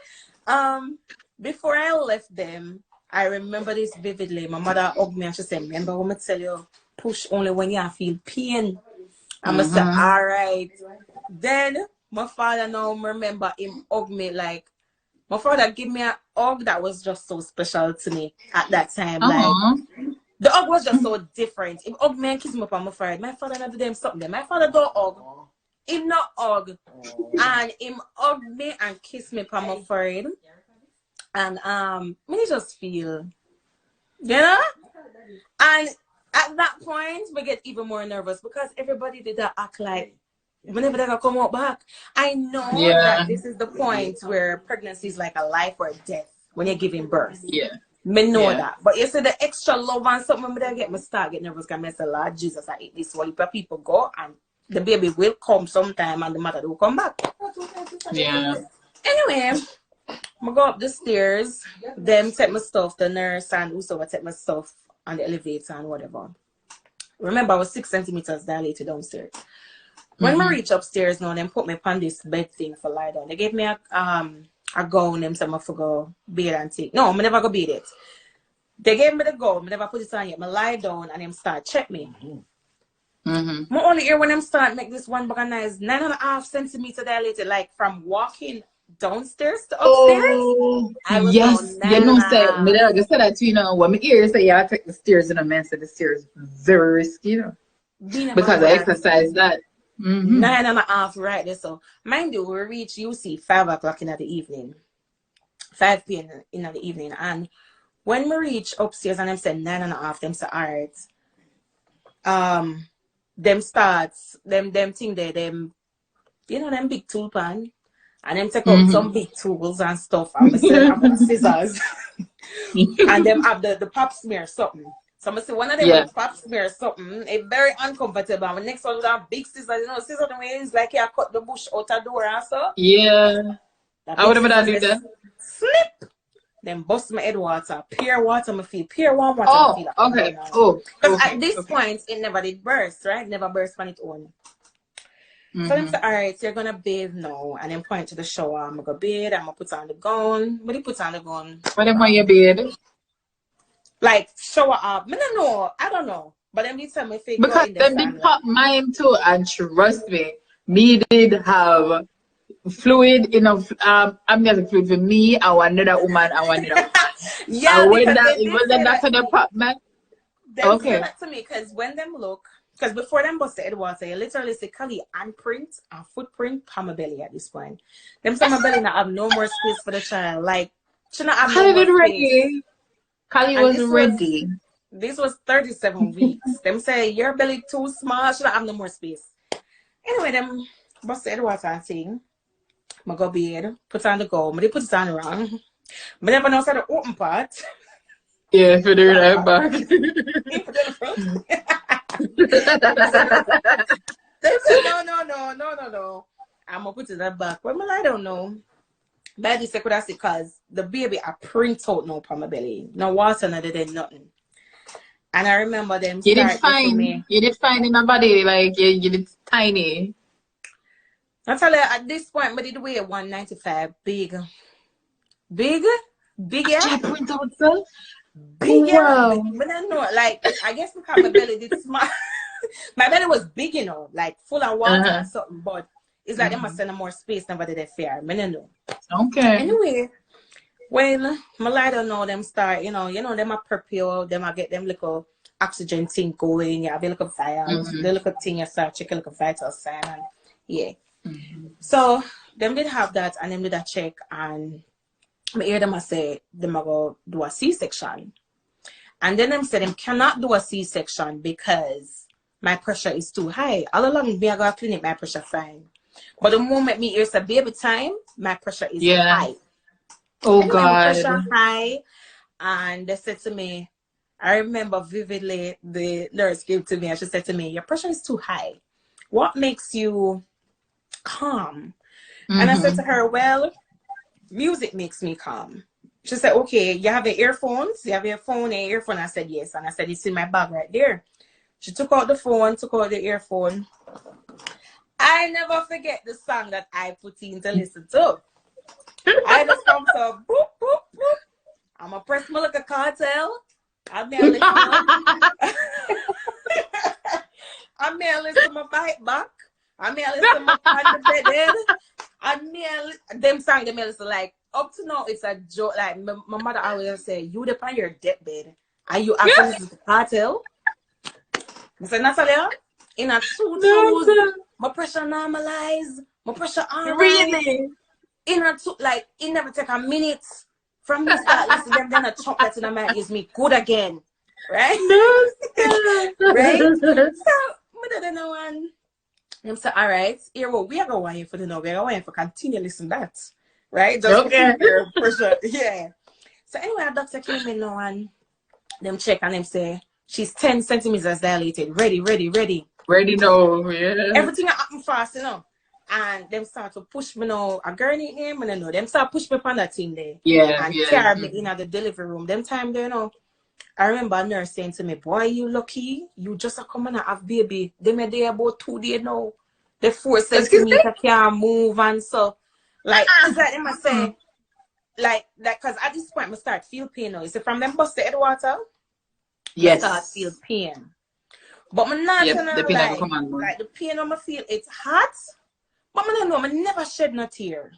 before I left them, I remember this vividly. My mother hugged me and she said, remember when I tell you, push only when you feel pain. I must say, all right. Then my father now remember him hug me like, my father gave me a hug that was just so special to me at that time. Like, the hug was just so different. Him hug me and kiss me up on my forehead. My father never did him something. My father don't hug. Him not hug. And him hug me and kiss me on my forehead. And me just feel, you know? And at that point, we get even more nervous because everybody did that act like whenever they come out back. I know that this is the point where pregnancy is like a life or death when you're giving birth. Me know that. But you see the extra love and something when I start getting nervous because I say, Lord Jesus, I eat this while people go and the baby will come sometime and the mother will come back. Anyway, I go up the stairs, them take my stuff, the nurse and also I take my stuff on the elevator and whatever. Remember, I was 6 centimeters dilated downstairs. When I reach upstairs now, them put me on this bed thing for lie down. They gave me a gown, them said I for go bathe and take. No, I never go bathe it. They gave me the gown, I never put it on yet. I lie down and them start check me. I only hear when them start make this one bag of nice 9.5 centimeters dilated, like from walking downstairs to upstairs.
Oh,
I was no
yes. You
nine and
know,
a
say, me
half.
like said that to you know, when me hear you say, yeah, I take the stairs, and man said the stairs very risky, you know,
Me never
because
know
I
that.
exercise that. Mm-hmm.
9 and a half right there. So mind you, we reach UC 5 o'clock in the evening. 5 p.m. in the evening. And when we reach upstairs and them say 9 and a half, them say, all right. Them starts, them thing there, them, you know, them big tool pan. And them take out some big tools and stuff. And I said, I got scissors. And them have the pop smear something. So I say one of them
Yeah.
with pop smear something. It's very uncomfortable. And the next one with that big scissors, you know, scissors the way it's like you cut the bush out a door and so.
Yeah.
The
I
big
would have done
scissors,
that.
slip. Then bust my head water. Pure water my feel. Pure warm water my
Oh,
feel.
okay. Oh,
because
okay.
at this
Okay.
point it never did burst, right? Never burst on its own. So them say, all right, so you're gonna bathe now, and then point to the shower. I'm gonna go bathe. I'm gonna put on the gown. But he puts on the gown.
What am I your bed?
Like shower up. I don't know. I don't know. But then they tell me if you go
Because
in the
them
sun.
did pop mine too, and trust me did have fluid enough. I'm just fluid for me. I want another woman. I want another.
Yeah,
When
because
that
they
it
did
was
say
that
that
for
to
the
me.
pop man.
Them say
Okay.
that to me because when them look, because before them bust the head water, you literally see Kali handprint and footprint on my belly at this point. Them say my belly not have no more space for the child. Like she not have no
Kali
more
did
space.
ready. Kali
And
was ready.
this was 37 weeks. Them say your belly too small, she don't have no more space. Anyway, them bust the head water and thing. I go bed, put on the gown, but they put it on wrong. But never know the open part.
Yeah, for the right back.
He put it in front. They said, no. I'm gonna put it in the back. Well, I don't know. But this could I say because the baby I print out no on my belly. No water, no they did nothing. And I remember them
You did
start for
fine.
me.
You did fine in a body, like you did tiny.
Natalya, at this point, I did weigh 195. Big, yeah.
Actually, print out self.
Big, yeah.
Wow.
But I know, like, I guess because my belly did small. My belly was big, you know, like full of water and something. But it's like they must send more space than what they fair. I don't know.
Okay.
Anyway, well, my light don't know them start, you know, them are prepare, them I get them little oxygen thing going, you have a little fire, the little thing you start checking little vital sign and yeah. So them did have that and them did a check and I hear them say them are go do a C-section. And then them say them cannot do a C-section because my pressure is too high. All along me I go to clinic, my pressure fine. But the moment me hear say baby time, my pressure is high.
Oh
anyway,
God.
my pressure high, and they said to me, I remember vividly the nurse gave to me and she said to me, your pressure is too high. What makes you calm? And I said to her, well, music makes me calm. She said, okay, you have your earphones? You have your phone and earphone? I said, yes. And I said, it's in my bag right there. She took out the phone, took out the earphone. I never forget the song that I put in to listen to. I just come so boop, boop, boop. I'm going to press my little cartel. I'm going to listen. I'm going to listen to my bite back. I'm going to listen to my on the bed. I'm going to them song, them listen like, up to now, it's a joke. Like, my mother always say, you depend on your deathbed. Are you actually listening to cartel? I said, Natalya, in a two my pressure normalized. My pressure all
Really?
In a like, it never take a minute from me start listening to them, then a chocolate in the mind is me good again. Right? Right? So, I don't know, and them say, all right, here, well, we are going for the no, we are going for continue listen that. Right? Just
Okay.
your pressure. Yeah. So anyway, a doctor came in now and them check and them say, she's 10 centimeters dilated. Ready.
Ready now, yeah.
Everything happen fast, you know. And them start to push me now. A girl in him, and I know them start push me on that thing there.
Yeah.
And carry me in at the delivery room. Them time there, you know. I remember a nurse saying to me, boy, you lucky. You just a come and have baby. They made there about 2 days now. The 4 centimeters can't move and so. Like, it's like them I say, like, because at this point, I start feel pain now. Is it from them bust the head water?
Yes.
I start feel pain. But I'm not gonna
the pain
lie.
come on,
like the pain on my feel, it's hot. But I don't know, I never shed no tear.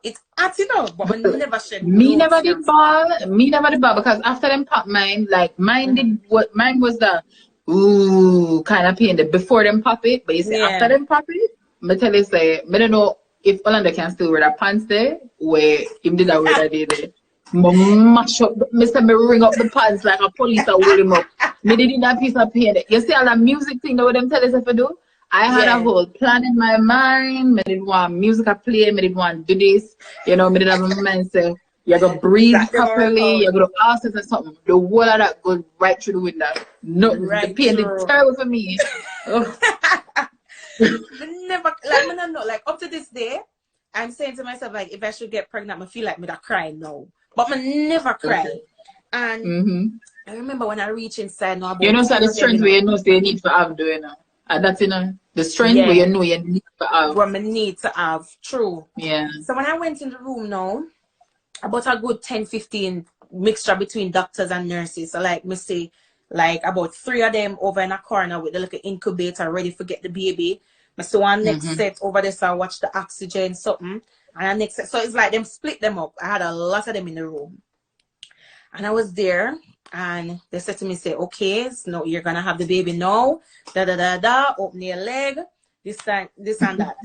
It's hot, you know, but I never shed
Me
no
never
tears.
did ball. Me never did ball because after them pop mine, like mine did what mine was the ooh kind of pain before them pop it. But you see, after
Yeah.
them pop it, me tell you say, me don't know if Orlando can still wear the pants there where him did that wear that day there. Me mash up, me say me ring up the pants like a police to hold him up. Me did that piece of pain. You see all that music thing that what them tell us if I do? I had a
Yeah.
whole plan in my mind. Me did want music to play. Me did want to do this. You know, me did have a mind say, you're going to breathe
That never work
properly.
out.
You're going to access or something. The whole of that goes right through the window. Nothing. The
Right
pain did
through.
terrible for me. Oh.
Me never, like, me don't know, like, up to this day, I'm saying to myself, like, if I should get pregnant, I feel like me that cry now. But me never cry. And I remember when I reach inside now, about
You know, so
two
the
of them, you
strength where you
know.
know so you need to have doing it. And that's, you know, the strength where you
Yeah.
know you need to have.
What me need to have. True.
Yeah.
So when I went in the room now, about a good 10-15 mixture between doctors and nurses. So like me say, like about 3 of them over in a corner with the little incubator ready to get the baby. I saw one next set over there, so I watch the oxygen something. And the next set, so it's like them split them up. I had a lot of them in the room. And I was there and they said to me, say, okay, so you're gonna have the baby now. Da da da da, open your leg, this and that.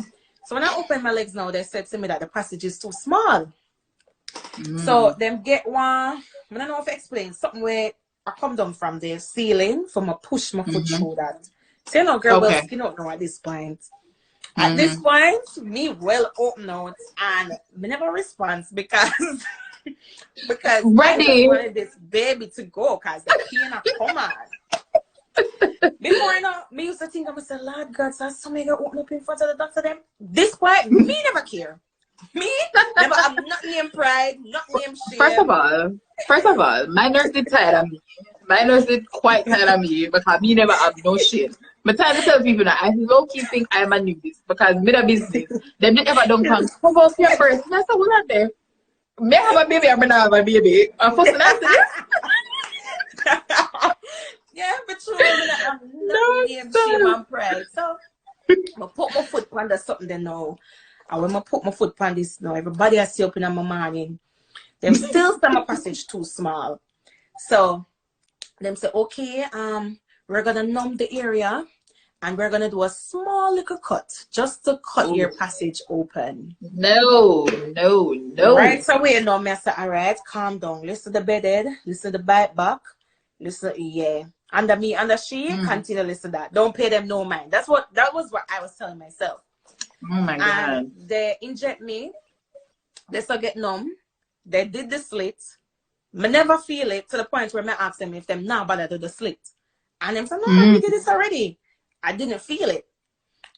So when I opened my legs now, they said to me that the passage is too small. So them get one, I don't know if I explain, something where I come down from the ceiling from a push my foot through that. So you know, girl, well skin out now at this point. At this point, me well open out and me never response because because I just wanted this baby to go because the pain a come on. Before you know, me used to think I must say, Lord God, so somebody got open up in front of the doctor them. This point, me never care. Me never have not name pride, not name shame.
First of all, my nurse did tired of me. My nurse did quite tired of me because me never have no shame. But time to tell people that I low key think I'm a newbie because me the business. Them they ever don't come. How about your birth? I said, what are they? Me have a baby, I'm not have a baby. I'm first and after this.
Yeah, but true, I'm not name shame and pride. So I put my foot on the something they know. And when I put my foot on this now, everybody I see up in my morning, them still some passage too small. So them say, okay, we're gonna numb the area and we're gonna do a small little cut just to cut your passage open.
No.
Right away now, I say, all right, calm down. Listen to the bedded, listen to the bite back, listen, yeah. Under me, under she, continue to listen to that. Don't pay them no mind. That was what I was telling myself.
Oh my God.
And they inject me. They still get numb. They did the slit. I never feel it to the point where I ask them if them now bother do the slit. And them say, no, we did this already. I didn't feel it.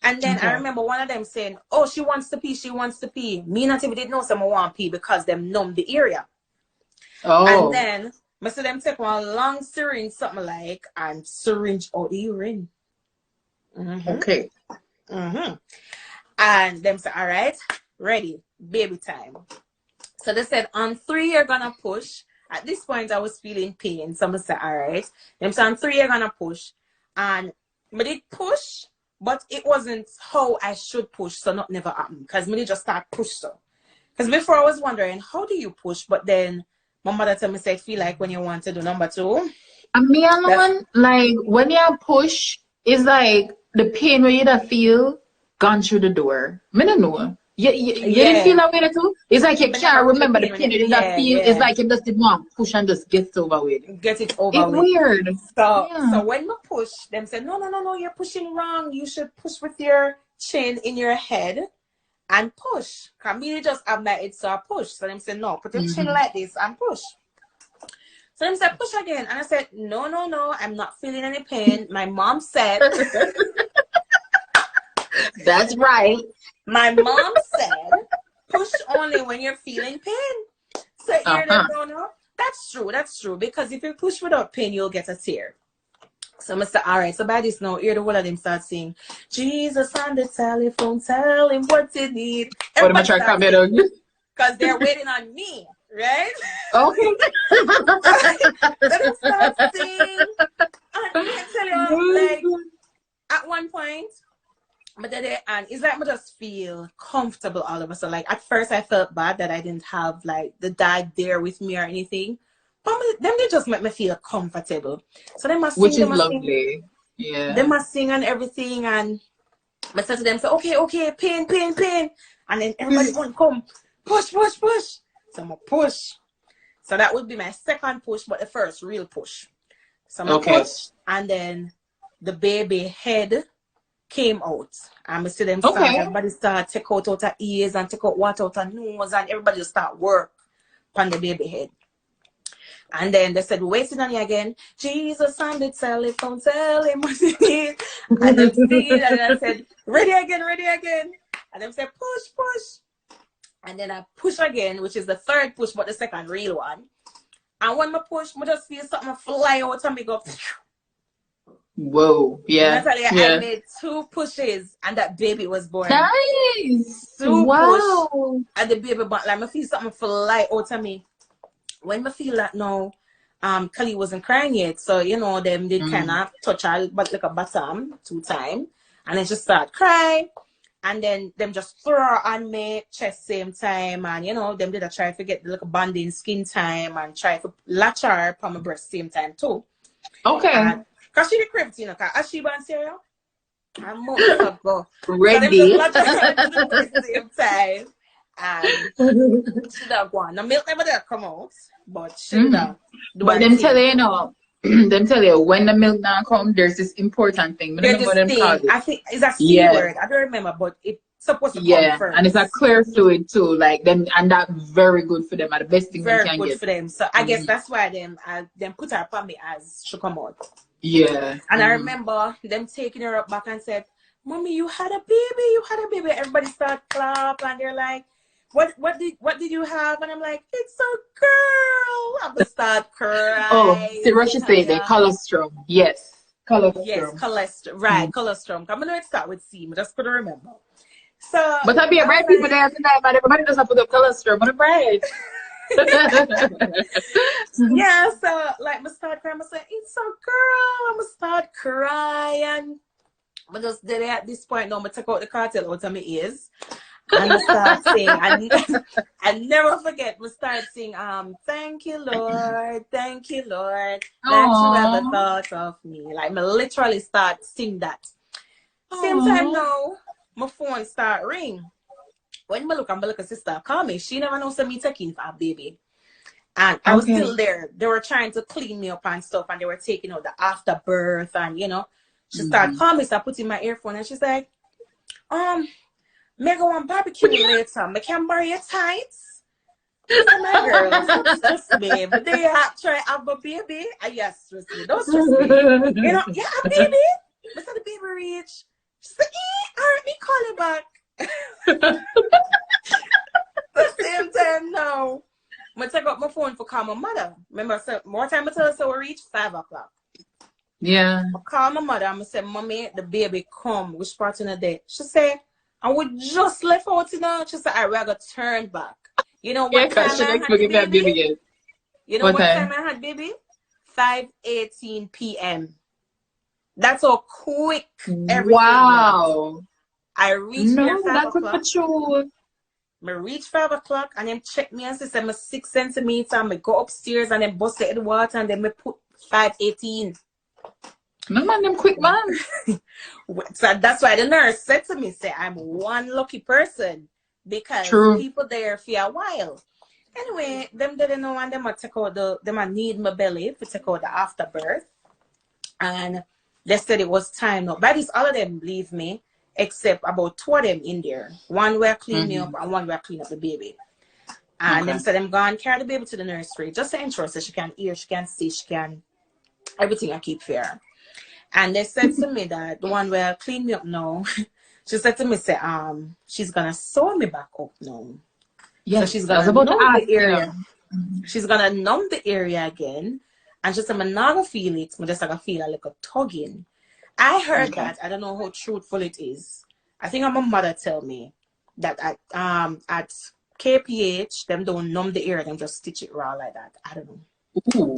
And then I remember one of them saying, oh, she wants to pee, she wants to pee. Me not even didn't know someone want to pee because them numb the area. And then I see them take one long syringe, something like, and syringe out the urine.
Okay.
And them say, all right, ready, baby time. So they said, on 3, you're going to push. At this point, I was feeling pain. So I said, all right. Them say, on 3, you're going to push. And I did push, but it wasn't how I should push. So not never happened. Because I did just start push. So. Because before I was wondering, how do you push? But then my mother told me, said, feel like when you want to do number 2.
And me alone, like, when you push, it's like the pain where you feel gone through the door. I don't know. You didn't feel that way too? It's like you can't remember the pain you didn't feel. It's like you just didn't want to push and just get over with.
Get it over
it's
with.
Weird.
So when we push, them say, no, you're pushing wrong. You should push with your chin in your head and push. Because me just have my head, so I push. So them say, no, put your chin like this and push. So them said, push again. And I said, no, I'm not feeling any pain. My mom said...
That's right.
My mom said, push only when you're feeling pain. So hear them, no. That's true. Because if you push without pain, you'll get a tear. So I said, all right. So by this now, hear the whole of them start saying, Jesus on the telephone, tell him what you need. Because they're waiting on me, right?
Okay.
Then they start singing. And I can tell you, like, at one point, But then and it's like I just feel comfortable all of a sudden. Like at first I felt bad that I didn't have like the dad there with me or anything. But them they just make me feel comfortable. So they must
Which
sing, they
is
must sing,
lovely.
they
Yeah.
must sing and everything. And I said to them, say, okay, pain. And then everybody want to come, push. So I'm a push. So that would be my second push, but the first real push. So I'm a
Okay.
push, and then the baby head came out. And I see them start,
Okay.
everybody start take out her ears and take out water out her nose, and everybody just start work on the baby head. And then they said, we're waiting on you again. Jesus on the telephone, tell him what he needs. And them singing, and I said, ready again. And them said, push. And then I push again, which is the third push, but the second real one. And when I push, I just feel something fly out and me go.
Whoa. Yeah.
Natalya, I
Yeah.
made 2 pushes and that baby was born.
Nice.
2
Wow.
push and the baby born. Like I feel something fly out of me. When I feel that now, Kali wasn't crying yet, so you know them did kind of touch her, but like a bottom 2 times, and then she start crying, and then them just throw her on me chest same time, and you know them did a try to get the little bonding skin time and try to latch her from my breast same time too.
Okay.
Cause she the craved, you know, cause as she born cereal, and most of go
Ready.
so them just latch her to the breast same time. And she don't go on. The milk never did come out, but she don't do
But them tell you, you know, them tell you when the milk now come, there's this important thing. I
There's
remember
this
them call
thing.
it.
I think it's a C word. I don't remember, but it's supposed to come first.
And it's a clear fluid too, like them, and that very good for them. Are the best thing
Very
they can
good
get
for them. So I guess that's why them put her upon me as she come out.
Yeah.
And I remember them taking her up back and said, "Mommy, you had a baby. Everybody start clap and they're like, what did you have?" And I'm like, "It's a girl." I'm gonna start crying.
Oh, see what she say there, colostrum. Yes. Colostrum.
Yes, colostrum. Right, colostrum. I'm gonna start with C, I just couldn't remember. So
but I'll be a bright people there tonight, but everybody doesn't put up colostrum on the bride.
Yeah, so like I start crying, I say, "It's a girl." I'm start crying. But just did it at this point now, I take out the cartel out of my ears. And I start singing. I never forget, we start singing, thank you, Lord, that you ever thought of me. Like, I literally start sing that. Same time now, my phone start ring. When I look, sister call me. She never knows me taking for a baby. And I was still there. They were trying to clean me up and stuff, and they were taking out the afterbirth, and you know, she started calling me, so I put in my earphone, and she's like, me go on barbecue later. Me can borrow your tights. So my girl, stress me. But they try to have a baby. Yes, stress me. Don't stress me. You know, yeah, a baby. I said the baby reach. She said, all right, me call you back. The same time now, I take out my phone for call my mother. Remember, so more time I tell her, so we reach 5 o'clock.
Yeah.
I call my mother and I say, "Mommy, the baby come. Which part in the day?" She said, "I would just left out, you know." She said, "I will turn back." You know what time I had the baby? You know what time I had baby? 5:18 p.m. That's how quick everything was. I reached there 5 o'clock. I reached 5 o'clock and then check me and say, I'm 6 centimeters. And I go upstairs and then bust it in the water and then I put 5:18.
No man, them quick man.
So that's why the nurse said to me, say, I'm one lucky person because people there for a while. Anyway, them didn't know, and them a take out them a need my belly to take out the afterbirth. And they said it was time now. By this, all of them leave me, except about 2 of them in there. One will clean me up and one will clean up the baby. And them said them go and carry the baby to the nursery just to ensure so she can hear, she can see, she can everything I keep fair. And they said to me that the one will clean me up now. She said to me, say, she's gonna sew me back up now. Yes, so she's gonna numb the area. She's gonna numb the area again. And she said, I'm not gonna feel it, I'm just gonna feel a little tugging. I heard that. I don't know how truthful it is. I think my mother tell me that at KPH, them don't numb the area, them just stitch it raw like that. I don't know.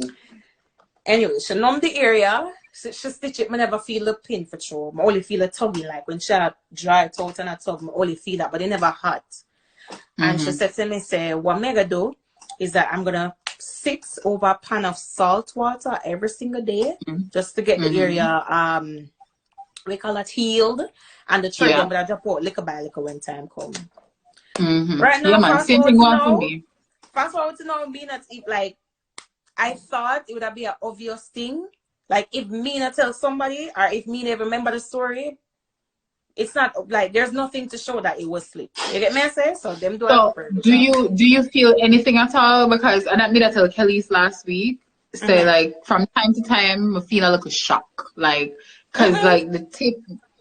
Anyway, she numbed the area she stitch it, I never feel the pin for sure. I only feel a tugging, like when she dry it out and I tug, I only feel that, but it never hot. And she said to me, say, what I'm gonna do is that I'm gonna sit over a pan of salt water every single day, just to get the area, we call it healed, and the thread them, but I just put liquor by liquor when time come. Right now,
man, same thing going for me.
Fast forward to now, me not eat, like, I thought it would be an obvious thing. Like, if me not tell somebody, or if me never remember the story, it's not, like, there's nothing to show that it was sleep. You get me, I say? So, them do
do you feel anything at all? Because I didn't mean to tell Kelly's last week. Say, like, from time to time, I feel a little shock. Like, because, like, the tip,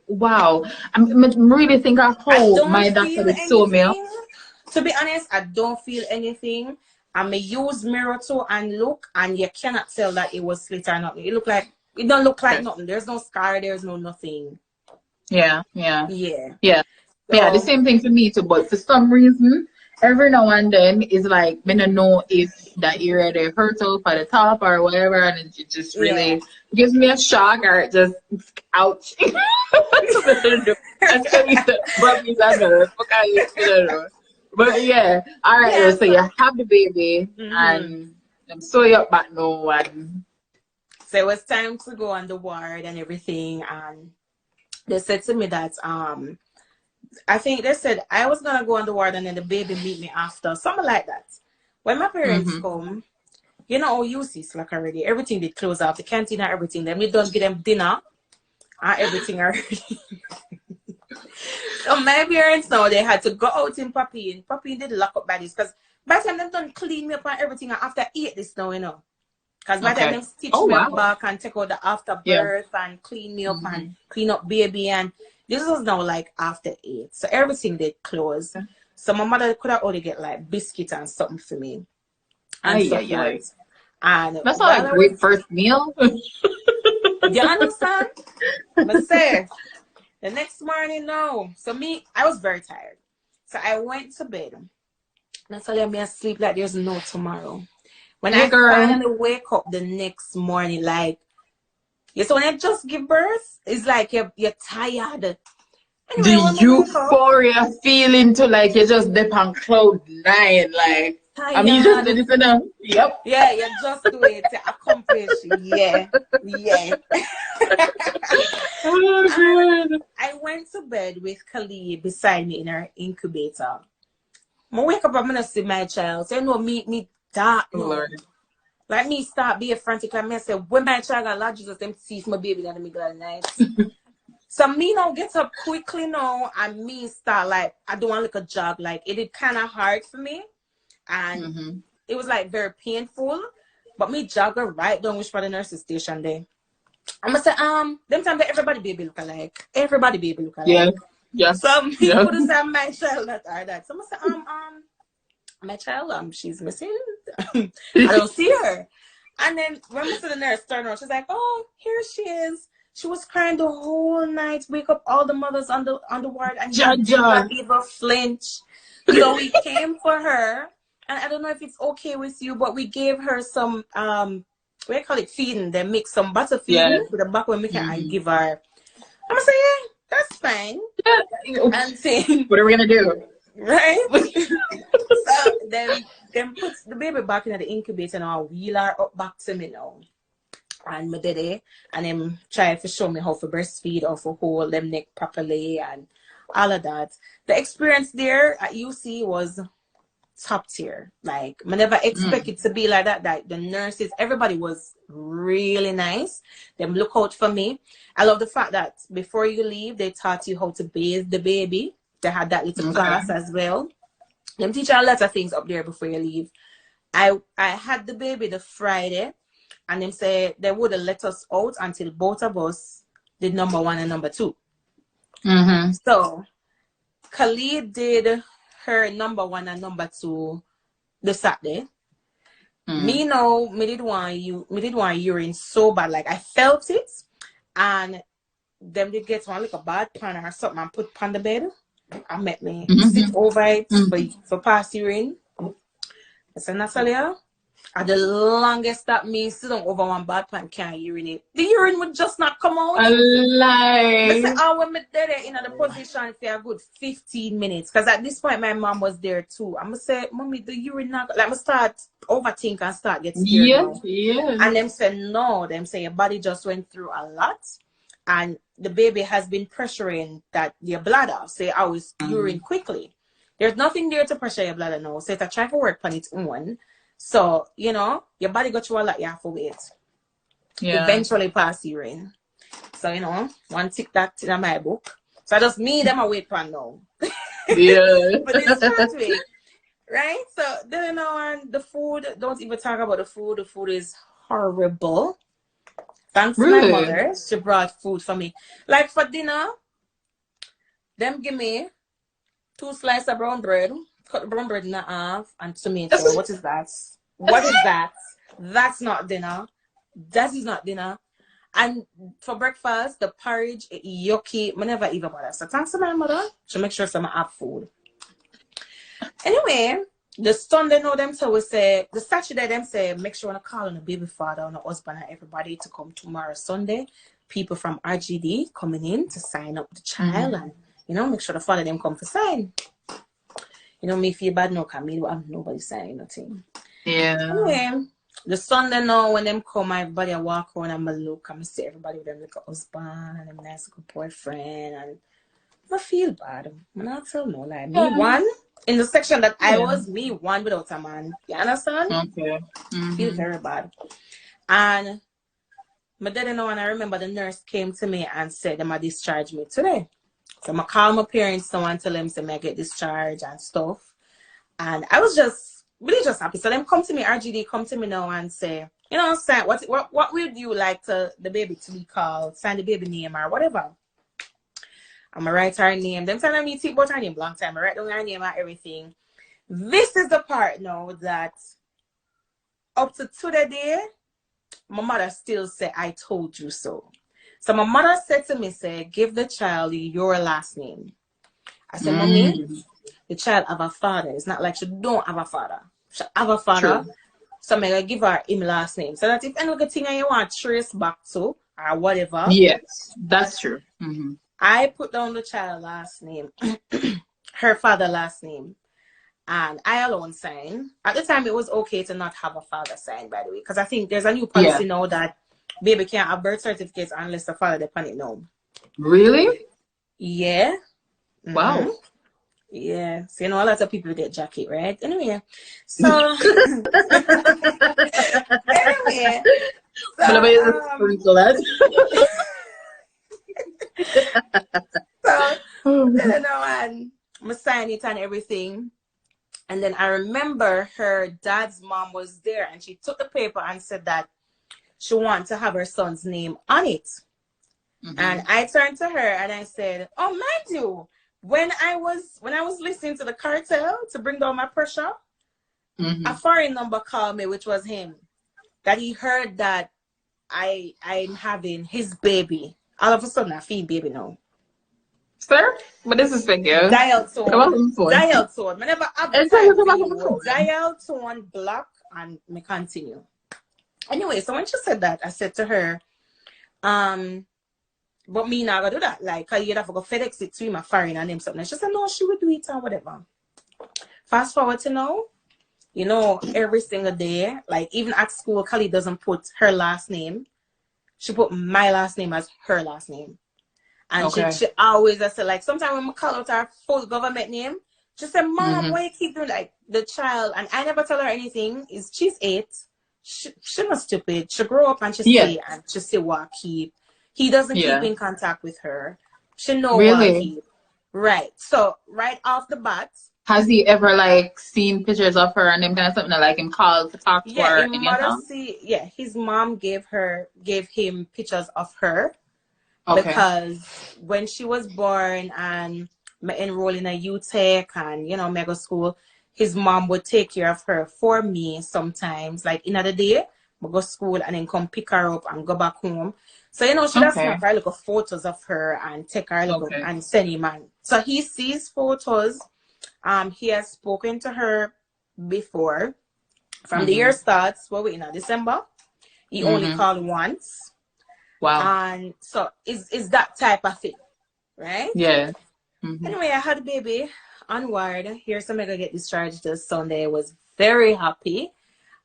wow. I really think I hope my doctor is so milk.
To be honest, I don't feel anything. I may use mirror too and look, and you cannot tell that it was slit or nothing. It don't look like nothing. There's no scar. There's no nothing.
Yeah.
So,
the same thing for me too. But for some reason, every now and then, it's like I don't know if that area they hurt out at the top or whatever, and it just really gives me a shock or it just ouch. But yeah, all right. So you have the baby, and I'm so up back now, and
so it was time to go on the ward and everything, and they said to me that I think they said I was gonna go on the ward and then the baby meet me after, something like that. When my parents come, you know, you see slack already. Everything they close off, the canteen and everything. Then we don't give them dinner and everything already. So my parents now, they had to go out in Papi, and Papi did lock up by this, because by the time they done clean me up and everything, and after 8 this now, you know. Because by the time they stitch me up back and take out the afterbirth and clean me up and clean up baby, and this was now like after 8. So everything they closed. So my mother could have only get like biscuit and something for me. And so forth. And
that's not a great first meal.
You understand? But say, the next morning, no. So I was very tired. So I went to bed. Natalya, me asleep like there's no tomorrow. When I finally wake up the next morning, like, so when I just give birth, it's like you're tired. Anyway,
the euphoria feeling to like you just dip on cloud 9, like, tired. I mean, you just did it enough. Yep.
Yeah, you just do it to accomplish. Yeah. Oh, God. I went to bed with Khalid beside me in her incubator. I wake up, I'm gonna see my child. So you know, me dark. Like me start being frantic. Like me say, when my child got large, Jesus, them teeth my baby that me got night. So me now get up quickly now, and me start like I don't want to look a jog. Like it did kind of hard for me, and it was like very painful. But me jogger right down which part of the nurse's station there. I'm gonna say them time that everybody baby look alike. Everybody baby look alike.
Yeah.
Some people would say my child that are that. So I'm gonna say my child she's missing. I don't see her. And then when we see the nurse turn around, she's like, oh, here she is. She was crying the whole night. Wake up all the mothers on the ward, and she did not even flinch. So we came for her, and I don't know if it's okay with you, but we gave her some we call it feeding. They make some butter feeding with the back when we can give her. I'm gonna say, yeah, that's fine. And saying,
what are we gonna do?
Right? So then put the baby back in the incubator and I'll wheel her up back to me now. And my daddy and them try to show me how to breastfeed or to hold them neck properly and all of that. The experience there at UC was top tier. Like I never expect it to be like that. Like the nurses, everybody was really nice. Them look out for me. I love the fact that before you leave, they taught you how to bathe the baby. They had that little class as well. Them teach you a lot of things up there before you leave. I had the baby the Friday, and them say they would have let us out until both of us did number 1 and number 2. So Khalid did her number 1 and number 2 the Saturday. Me know me did want urine so bad, like I felt it, and them did get one like a bad pan or something and put on the bed. I met me sit over it for past urine. I said, Natalya, And the longest that me sit down over one bad pan can't urinate. The urine would just not come out.
A
I
lie.
said, oh, when me did it in the position for a good 15 minutes. Because at this point, my mom was there too. I'm going to say, Mommy, the urine not... Like, I start overthink and start get scared
Yes,
now.
yes.
And them say, no. Them say, your body just went through a lot. And the baby has been pressuring your bladder. So you always urine quickly. There's nothing there to pressure your bladder now. So it's try to work on its own. So, you know, your body got through a lot, you have to wait.
Yeah.
Eventually pass urine. So, you know, one tick that in my book. So I just me them I wait for now.
Yeah.
But it's short week. Right? So then you know, and the food, don't even talk about the food. The food is horrible. Thanks to my mother. She brought food for me. Like for dinner, them give me 2 slices of brown bread. Cut the brown bread in half and tomato. What is that? What is that? That's not dinner. That is not dinner. And for breakfast, the porridge, yucky. I never even bother. So thanks to my mother, she make sure some have food. Anyway, the Sunday know them so we say the Saturday them say make sure to call on the baby father and the husband and everybody to come tomorrow Sunday. People from RGD coming in to sign up the child and you know make sure the father them come to sign. You know me feel bad no cause me have nobody sign nothing.
Yeah.
Anyway, the Sunday now when them come, everybody I walk around and I look and I see everybody with them like a husband and a nice good boyfriend and I feel bad. I'm not tell no lie. Me one in the section that I was me one without a man. You understand?
Okay.
Feel very bad. And my dad know and I remember the nurse came to me and said they might discharge me today. So I call my parents now and tell them to me I get discharged and stuff. And I was just really just happy. So them come to me, RGD come to me now and say, you know, sign what would you like to the baby to be called? Sign the baby name or whatever. I'm gonna write her name. Them telling me think about her name long time. I write down her name and everything. This is the part now that up to today, my mother still say, I told you so. So my mother said to me, say, give the child your last name. I said, Mommy, the child have a father. It's not like she don't have a father. She have a father. True. So I'm gonna give her him last name. So that if any good thing you want to trace back to or whatever.
Yes, that's true.
I put down the child last name, her father last name, and I alone sign. At the time, it was okay to not have a father sign, by the way, because I think there's a new policy now that baby can't have birth certificates unless the father depend it now.
Really?
Yeah.
Wow.
Yeah. So, you know, a lot of people get jacket, right? Anyway. So, anyway. So, you know, and I signed it and everything. And then I remember her dad's mom was there and she took the paper and said that she wanted to have her son's name on it. And I turned to her and I said, oh, mind you, when I was listening to the cartel to bring down my pressure, a foreign number called me, which was him, that he heard that I'm having his baby. All of a sudden, I feel baby now.
Sir, but this is fake, yeah.
Dial tone. Dial tone. Whenever dial tone block and me continue. Anyway, so when she said that, I said to her, but me not gonna do that. Like, you'd have to go FedEx it to my foreign and name something. She said, no, she would do it or whatever. Fast forward to now, you know, every single day, like even at school, Kali doesn't put her last name. She put my last name as her last name. And she always, I said, like, sometimes when I call out her full government name, she said, Mom, why you keep doing like the child? And I never tell her anything. She's 8. She not stupid. She grow up and she say, and she say what he doesn't keep in contact with her. She know what he. Right. So right off the bat.
Has he ever like seen pictures of her and them kind of something that like him call to talk to her?
His mom gave him pictures of her. Because when she was born and enrolled in a UTech and, you know, mega school, his mom would take care of her for me sometimes. Like, in the day, I go to school and then come pick her up and go back home. So, you know, she does snap her little photos of her and take her little and send him. And so he sees photos. He has spoken to her before. From the year starts, what we in December. He only called once.
Wow.
And so it's that type of thing, right?
Yeah.
Anyway, I had a baby onward. Here's some I get discharged this Sunday. I was very happy.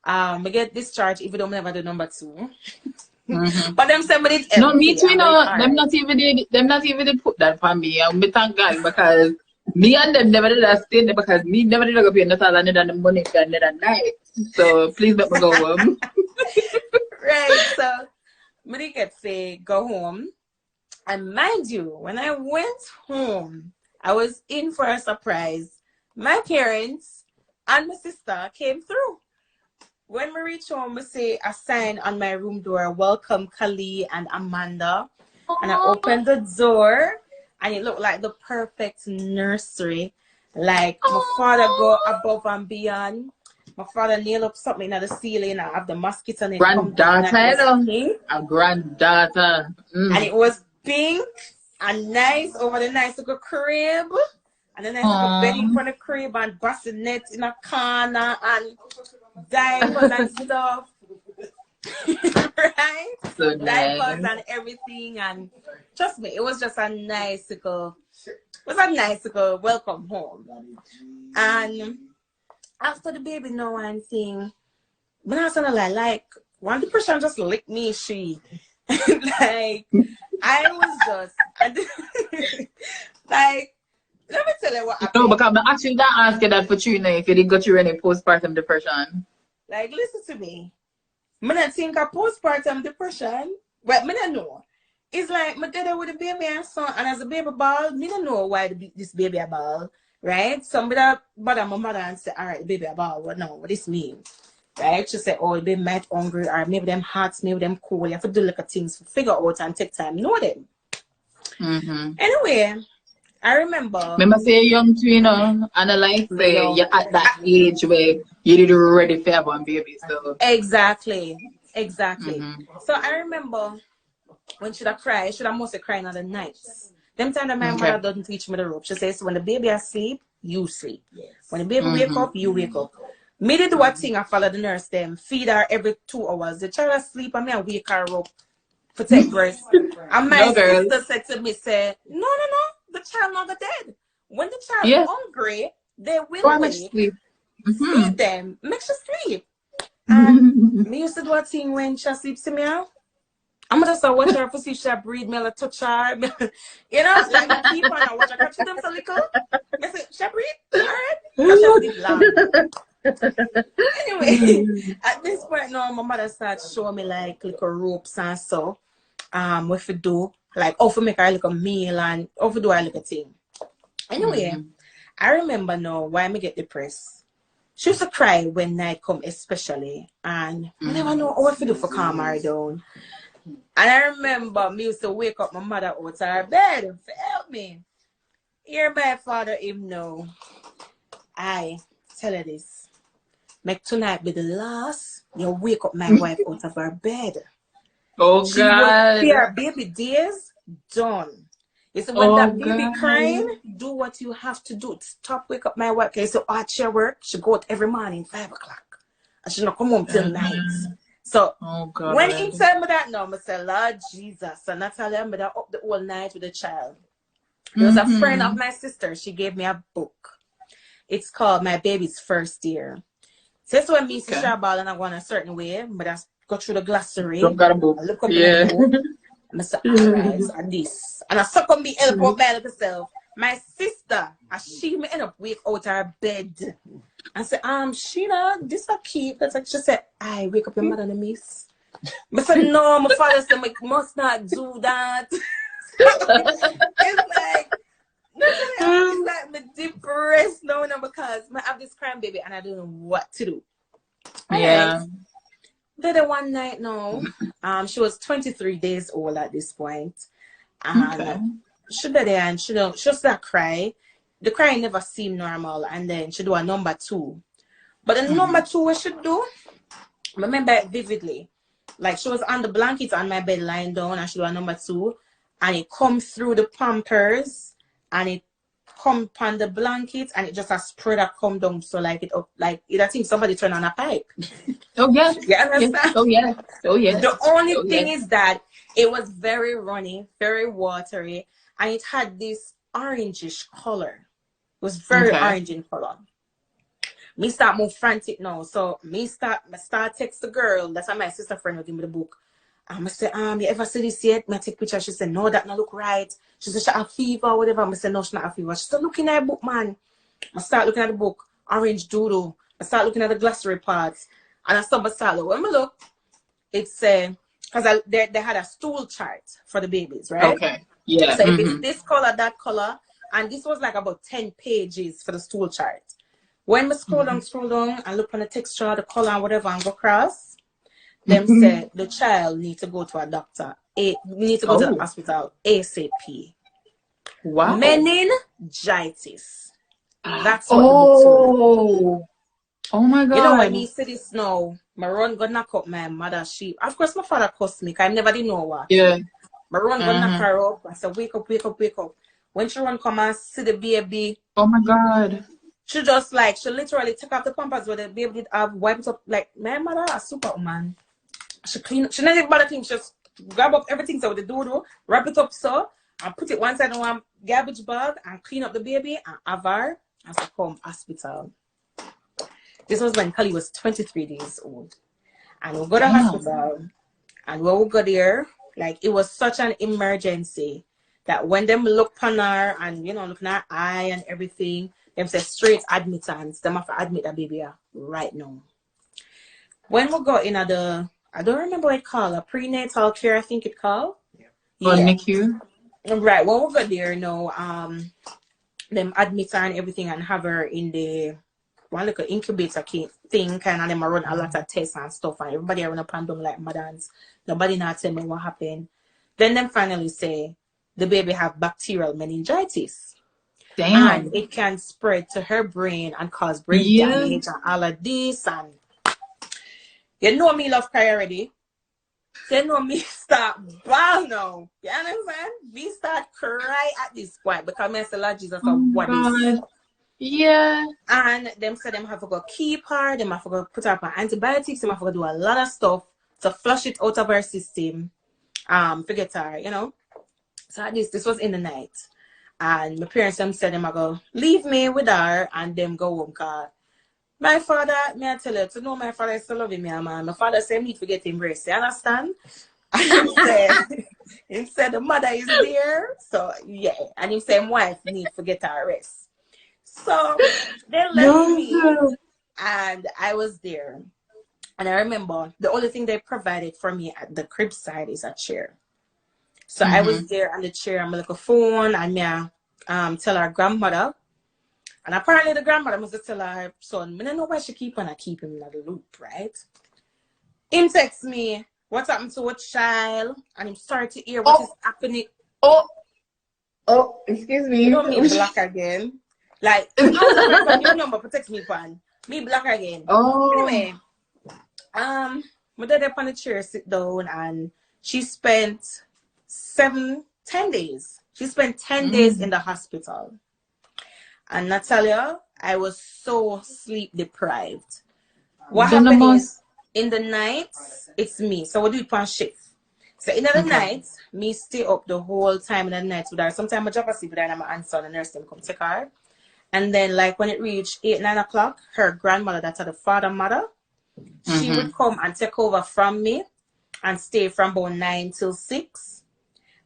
I get discharged even though I never do number 2. But them somebody it's
no, me too,
I'm
know.
like,
Them not even they put that for me. And me thank God because me and them never did that stay there because me never did go pay Natalya and the money for another night. So please let me go home.
Right, so me did get to go home. And mind you, when I went home, I was in for a surprise. My parents and my sister came through. When we reach home, we see a sign on my room door, welcome Kali and Amanda. And I opened the door and it looked like the perfect nursery. Like my father go above and beyond. My father nailed up something in the ceiling. I have the mosquito net come down.
A granddaughter.
And it was pink and nice over the nice little crib. And the nice little bed in front of the crib and bassinet in a corner and diapers and stuff. Right?
So
diapers and everything. And trust me, it was just a nice little welcome home. And after the baby no one thing, when I was like one depression just licked me, like I was just like, let me tell you what happened.
No, because I'm actually not asking that for you now if you didn't go through any postpartum depression.
Like, listen to me. I don't think of postpartum depression. Well, I don't know. It's like my dad with a baby and son, and as a baby ball, I don't know why this baby a ball, right? Somebody bother my mother and say, all right, the baby a ball. What this mean? Right? She said, oh, they might hungry, or maybe them hot, maybe them cold. You have to do like a things to figure out and take time. Know them. Anyway, I remember
say young too, you know, and I like say you're at that age where you did ready for one baby. So
exactly. So I remember when should I cry? Should I mostly crying on the nights? Them time that my mother doesn't teach me the rope. She says when the baby asleep, you sleep. When the baby wake up, you wake up. Me did what thing I follow the nurse them, feed her every 2 hours. The child asleep and me I wake her up for take breast. And my sister said to me, say, no, the child not dead. When the child hungry, they will wake. Feed them, make sure sleep. And me used to do a thing when she sleeps to me out. I'm just watch her for see if she breathe me, like touch her. You know, like I keep on and watch her catch them so little. I say, she breathe, all right? Anyway, at this point now, my mother starts showing me like little ropes and so. What to do, like how to make her like a meal and how to do her like a thing. Anyway, I remember now why me get depressed. She used to cry when night come especially, and I never know what to do for calm her down. And I remember me used to wake up my mother out of her bed to help me. Hear my father him know. I tell her this. Make tonight be the last you wake up my wife out of her bed.
Oh
she
God.
Will see her baby days done. You see, when that baby crying, do what you have to do. Stop, wake up my wife. Okay, so at your work, she go out every morning, 5 o'clock. And she not come home till night. So when he tell me that now, I say, Lord Jesus. And Natalya, I'm up the whole night with the child. There was a friend of my sister. She gave me a book. It's called My Baby's First Year. So that's when me see ball and I go in a certain way, but I go through the glossary. I look up in the book. And I say, all right, so this. And I suck on me help out my little self. My sister, she may end up wake out her bed. I said, Sheena, this a keep. That's like she said, I wake up your mother and miss. I said, no, my father said, I must not do that. It's like me depressed now because I have this crying baby and I don't know what to do.
Yeah.
Then one night now, she was 23 days old at this point. And she did there and she start cry. The crying never seemed normal, and then she do a number 2. But the number 2 what she do, I remember it vividly. Like she was on the blanket on my bed lying down and she do a number 2 and it come through the pampers and it come on the blanket and it just a spread that come down. So like it up, like it, I think somebody turned on a pipe.
Oh yes.
You
Yes.
understand?
Oh yes. Oh yes.
The only
Oh
thing
yes.
is that it was very runny, very watery, and it had this orangish color. It was very
Okay.
orange in color. Me start move frantic now. So me start text the girl. That's why my sister friend will give me the book. I say, you ever see this yet? Me take picture. She said, no, that not look right. She said, she have fever or whatever. I said, no, she not have fever. She said, look in that book, man. I start looking at the book, orange doodle. I start looking at the glossary parts. And I start look. When I look, it's because they had a stool chart for the babies, right?
Okay. Yeah.
So if it's this color, that color, and this was like about 10 pages for the stool chart. When we scroll down and look on the texture, the color, and whatever, and go across, them say the child need to go to a doctor. Need to go to the hospital ASAP.
Wow.
Meningitis. That's what the book told me.
Oh my God.
You know, when me see this now, my run go knock up my mother sheep. Of course, my father cussed me, because I never did know what.
Yeah.
My run go knock her up. I said, wake up, wake up, wake up. When she run come and see the baby,
Oh my God.
she just like, she literally took off the pampers where the baby did have, wipe it up. Like, my mother a superwoman. She clean, she not even bother things, just grab up everything so with the doodle, wrap it up so, and put it one side in one garbage bag and clean up the baby and have her and so come hospital. This was when Kali was 23 days old. And we go to hospital, and when we got there, like it was such an emergency that when them look on her and, you know, looking at her eye and everything, them say straight admittance. Them have to admit the baby right now. When we got in at the, I don't remember what it called, a prenatal care, I think it called.
Or NICU.
Right, when we got there, you know, them admit her and everything and have her in the one little incubator thing, kind of them run a lot of tests and stuff, and everybody run up and down like madams. Nobody not tell me what happened. Then them finally say the baby have bacterial meningitis.
Damn.
And it can spread to her brain and cause brain damage and all of this. And you know me love cry already. So you know me start bawl now. You understand? Me start cry at this point because I say, Lord Jesus, what is?
Yeah.
And them said them have to go keep her, them have to go put her on antibiotics, them have to go do a lot of stuff to flush it out of her system. Forget her, you know. So at this was in the night. And my parents them said them I go leave me with her and them go home, cause my father, may I tell you, to know my father is still loving me, man. My father said me to get him rest, you understand? And he said the mother is there, so yeah. And he said wife need to get her rest. So they left me and I was there. And I remember the only thing they provided for me at the crib side is a chair. So I was there on the chair, I'm like a phone, and me tell her grandmother. And apparently the grandmother must tell her son, I don't know why she keep him in the loop, right? Him text me, what's happened to a child? And I'm sorry to hear what is happening.
Oh, excuse me.
You know me black again. Like, I was a new number to text me pan. Me black again. Anyway, my dad up on the chair, sit down, and she spent 10 days. She spent 10 days in the hospital. And Natalya, I was so sleep deprived. What happened is, in the nights, it's me. So we do it on shift. So in the night, me stay up the whole time in the night with her. Sometimes I drop asleep with her and my answer and the nurse them come take her. And then like when it reached 8, 9 o'clock, her grandmother, that's her father mother, she would come and take over from me and stay from about 9 till 6.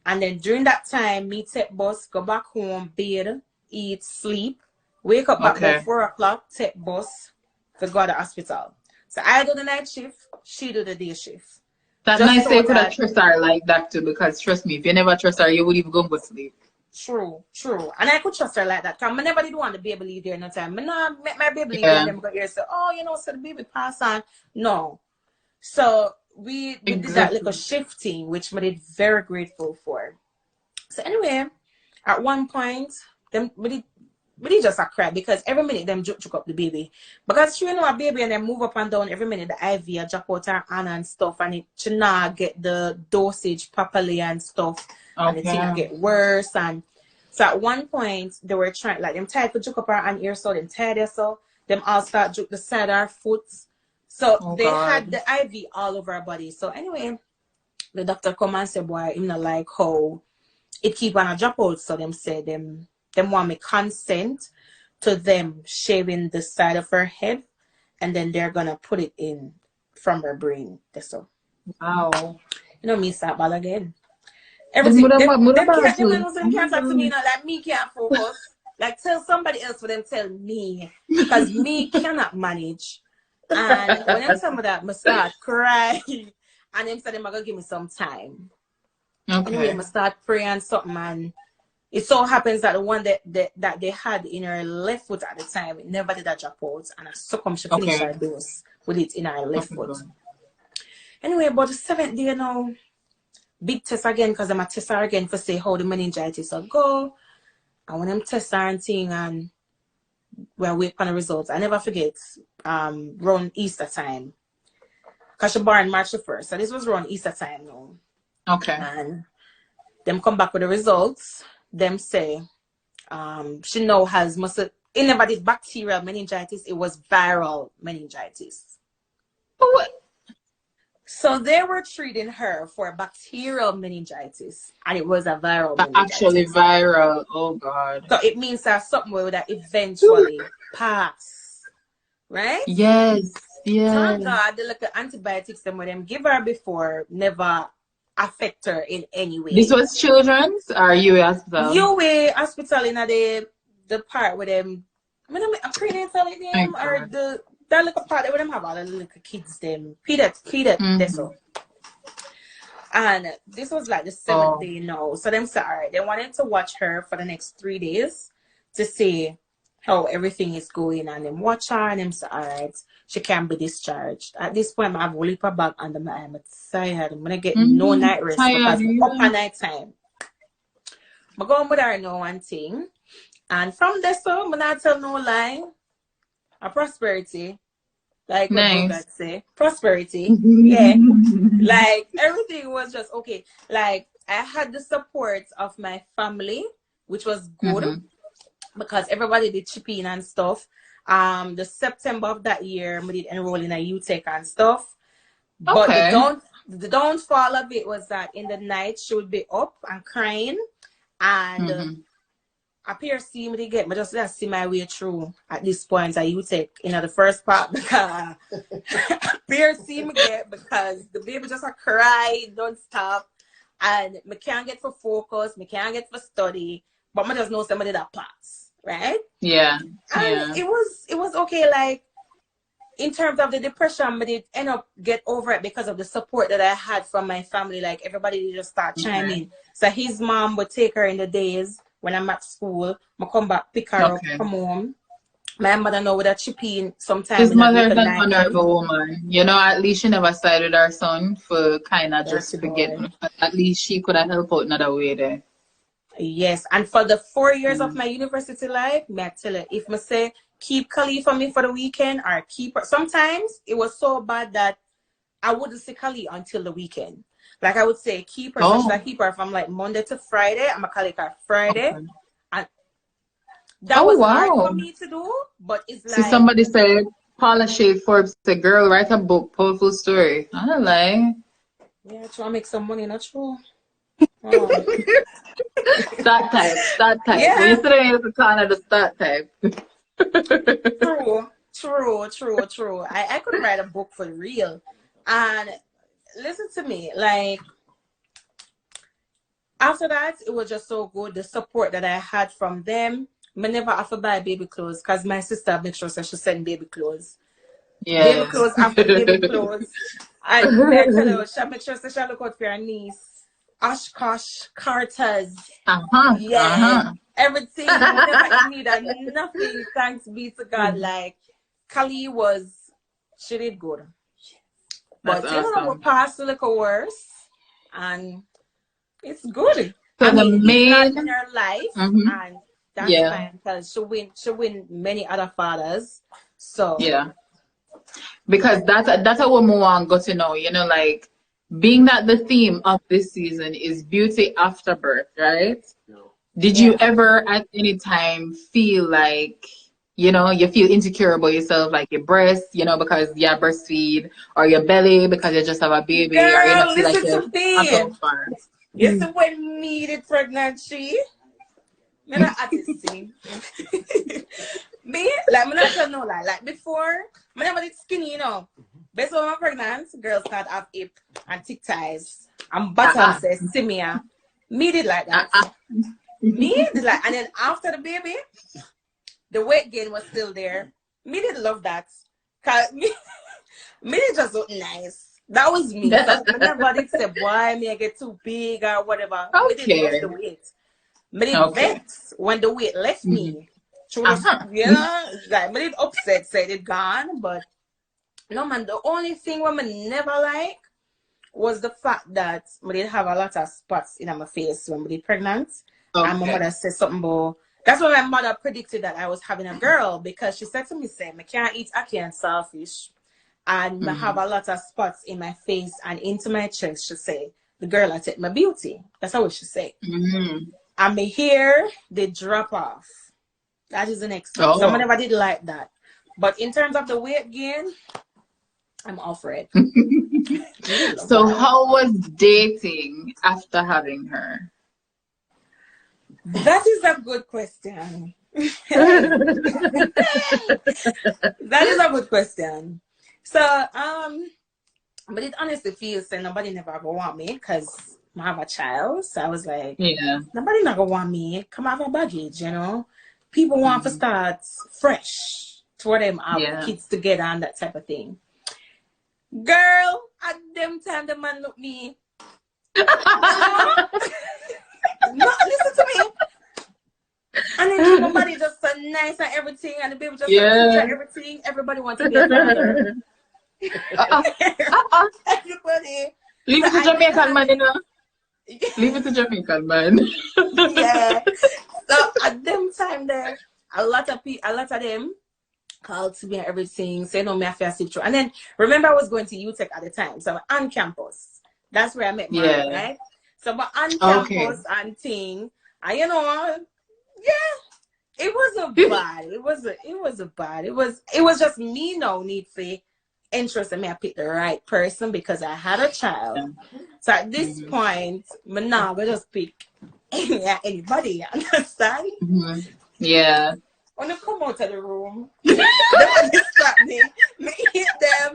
And then during that time, me take bus, go back home, bathe, eat, sleep, wake up back about 4 o'clock, take bus to go to the hospital. So I do the night shift, she do the day shift.
That nice say could have trust her like that too, because trust me, if you never trust her, you would even go to sleep.
True. And I could trust her like that. Because I never did want the baby leave there no time. I not make my baby leave there and them go here and say, oh, you know, so the baby pass on. No. So we did that little shifting, which I did very grateful for. So anyway, at one point, we did just a cry because every minute them joke up the baby. Because she know a baby and then move up and down every minute the IV drop out her hand and stuff, and it should not get the dosage properly and stuff. And the thing get worse. And So at one point, they were trying, like, them tied for juke up our and ear, so them tied there, so them all start juke the side of our foot. So
Oh
they
God.
had the IV all over our body. So anyway, the doctor come and say, boy, him not like how it keep on a drop out. So them say them want me consent to them shaving the side of her head, and then they're gonna put it in from her brain. That's so.
Wow.
You know me start ball again.
This
Everything them
mother
can't them
too.
know them can't talk to me, you know, like me can't focus. Like tell somebody else for them tell me. Because me cannot manage. And when them tell me that, I start crying. And them said them are gonna give me some time. Anyway,
Okay.
I start praying something, and it so happens that the one that they had in her left foot at the time, it never did a drop out, and I succumb she finished
Okay.
her dose with it in her left
Okay.
foot.
Good.
Anyway, about the 7th day now, big test again, because I'm a test her again for say how the meningitis will go. And when I'm test her and thing, and we're waiting for the results, I never forget, around Easter time. Because she born March the 1st. So this was around Easter time now.
Okay.
And them come back with the results. Them say, she now has it never did bacterial meningitis, it was viral meningitis.
What?
So they were treating her for bacterial meningitis, and it was a viral
Actually
meningitis.
viral. Oh God.
So it means that something will that eventually pass, right?
Yes.
Thank
Yes.
God the little antibiotics them give her before never affect her in any
This
way.
was children's or UA hospital?
UA hospital in the part with them. I mean, I'm prenatal with them,
My
or
God.
that little part where them have all the little kids them. Pediatric, that's all. And this was like the 7th day now. So them said, all right, they wanted to watch her for the next 3 days to see how everything is going. And them watch her and them said, all right, she can be discharged. At this point, I have a her back under my eye. I'm tired. I'm going to get no night rest
Tired.
because up at night time. I'm going with her now one thing. And from this, so I'm not tell no lie. A prosperity. Like what
Nice.
Bogart say. Prosperity. Yeah. Like everything was just okay. Like I had the support of my family, which was good because everybody did chip in and stuff. The September of that year, we did enroll in a UTech and stuff. But the downfall of it was that in the night she would be up and crying, and I see me get me just see my way through at this point at UTech, the first part, because see me get because the baby just a cry don't stop, and me can't get for focus, me can't get for study, but me just know somebody that pass, right?
Yeah.
And it was okay. Like in terms of the depression, I did end up get over it because of the support that I had from my family. Like everybody just start chiming. So his mom would take her in the days when I'm at school. I come back, pick her up from home. My mother know with a chip in sometime.
His
In
mother is an
night
honorable woman. You know, at least she never sided her son for kind of
That's
just forget. At least she could have helped out another way there.
Yes, and for the 4 years of my university life, may I tell you, if I say keep Kali for me for the weekend or keep her, sometimes it was so bad that I wouldn't see Kali until the weekend. Like I would say keep her, so should I keep her from like Monday to Friday? I'm gonna call her Friday, and that was hard for me to do. But it's like,
see, somebody said Paula Shade Forbes, the girl write a book, powerful story. I don't lie.
Yeah, trying to make some money, not true.
Start type.
Yeah.
When you sit there in the corner, the start type.
True. I could write a book for real. And listen to me, like after that, it was just so good. The support that I had from them. I never have to buy baby clothes because my sister makes sure that she send baby clothes.
Yeah.
Baby clothes after baby clothes. And I tell her, she make sure that she look out for her niece. Oshkosh, Carters. Everything. Whatever you need and nothing. Thanks be to God. Like Kali she did good. But
that's
you know, we passed a little worse. And it's good.
So
I mean,
main...
it's not in her life, and that's fine because she win many other fathers. So
yeah, because that's what we want got to know. You know, like being that the theme of this season is beauty after birth, right? Did you ever at any time feel like, you know, you feel insecure about yourself, like your breast, you know, because you breastfeed, or your belly because you just have a baby, or you
Girl,
not feel like
listen
you're
to me.
above far?
You see when me did pregnancy, me not artist see. Me, like, me not tell no lie. Like, before, me never did skinny, you know. Based on my pregnant, girls start have hip and thick thighs. And bottom says, see me, me did like that. Me did like, and then after the baby, the weight gain was still there. Me did love that. Cause me did just look nice. That was me. So me never did say, boy, me I get too big or whatever. Me did love the weight. Me did vex when the weight left me. Through the, you know, like, me did upset, said it gone, but no man, the only thing what me never like was the fact that me did have a lot of spots in my face when me did pregnant. And my mother said something about, that's when my mother predicted that I was having a girl, because she said to me, say, I can't eat ackee and saltfish, and I have a lot of spots in my face and into my chest. She say, the girl I take my beauty. That's how she say. And my hair, they drop off. That is the next thing. So I never did like that. But in terms of the weight gain, I'm all for it.
So how was dating after having her?
That is a good question. That is a good question. So, but it honestly feels that nobody never gonna want me because I have a child. So I was like, nobody not gonna want me. Come have a baggage, you know. People want to start fresh for them have kids together and that type of thing. Girl, at them time the man look me. No, listen to me. And then my body just so nice and everything, and the baby just so cute and everything. Everybody wants to be a father. Everybody.
Leave it to Jamaican man, you know. Leave it to Jamaican man.
Yeah. So at them time there, a lot of them called to me and everything, say no, me I feel sick. And then remember I was going to UTech at the time, so I'm on campus. That's where I met my right? So but on campus and thing, and you know, it wasn't bad. It wasn't bad. It was just me no need for interest in me. I picked the right person because I had a child. So at this point, me now I just pick anybody, understand?
Yeah.
When they come out of the room, they want to slap me hit them.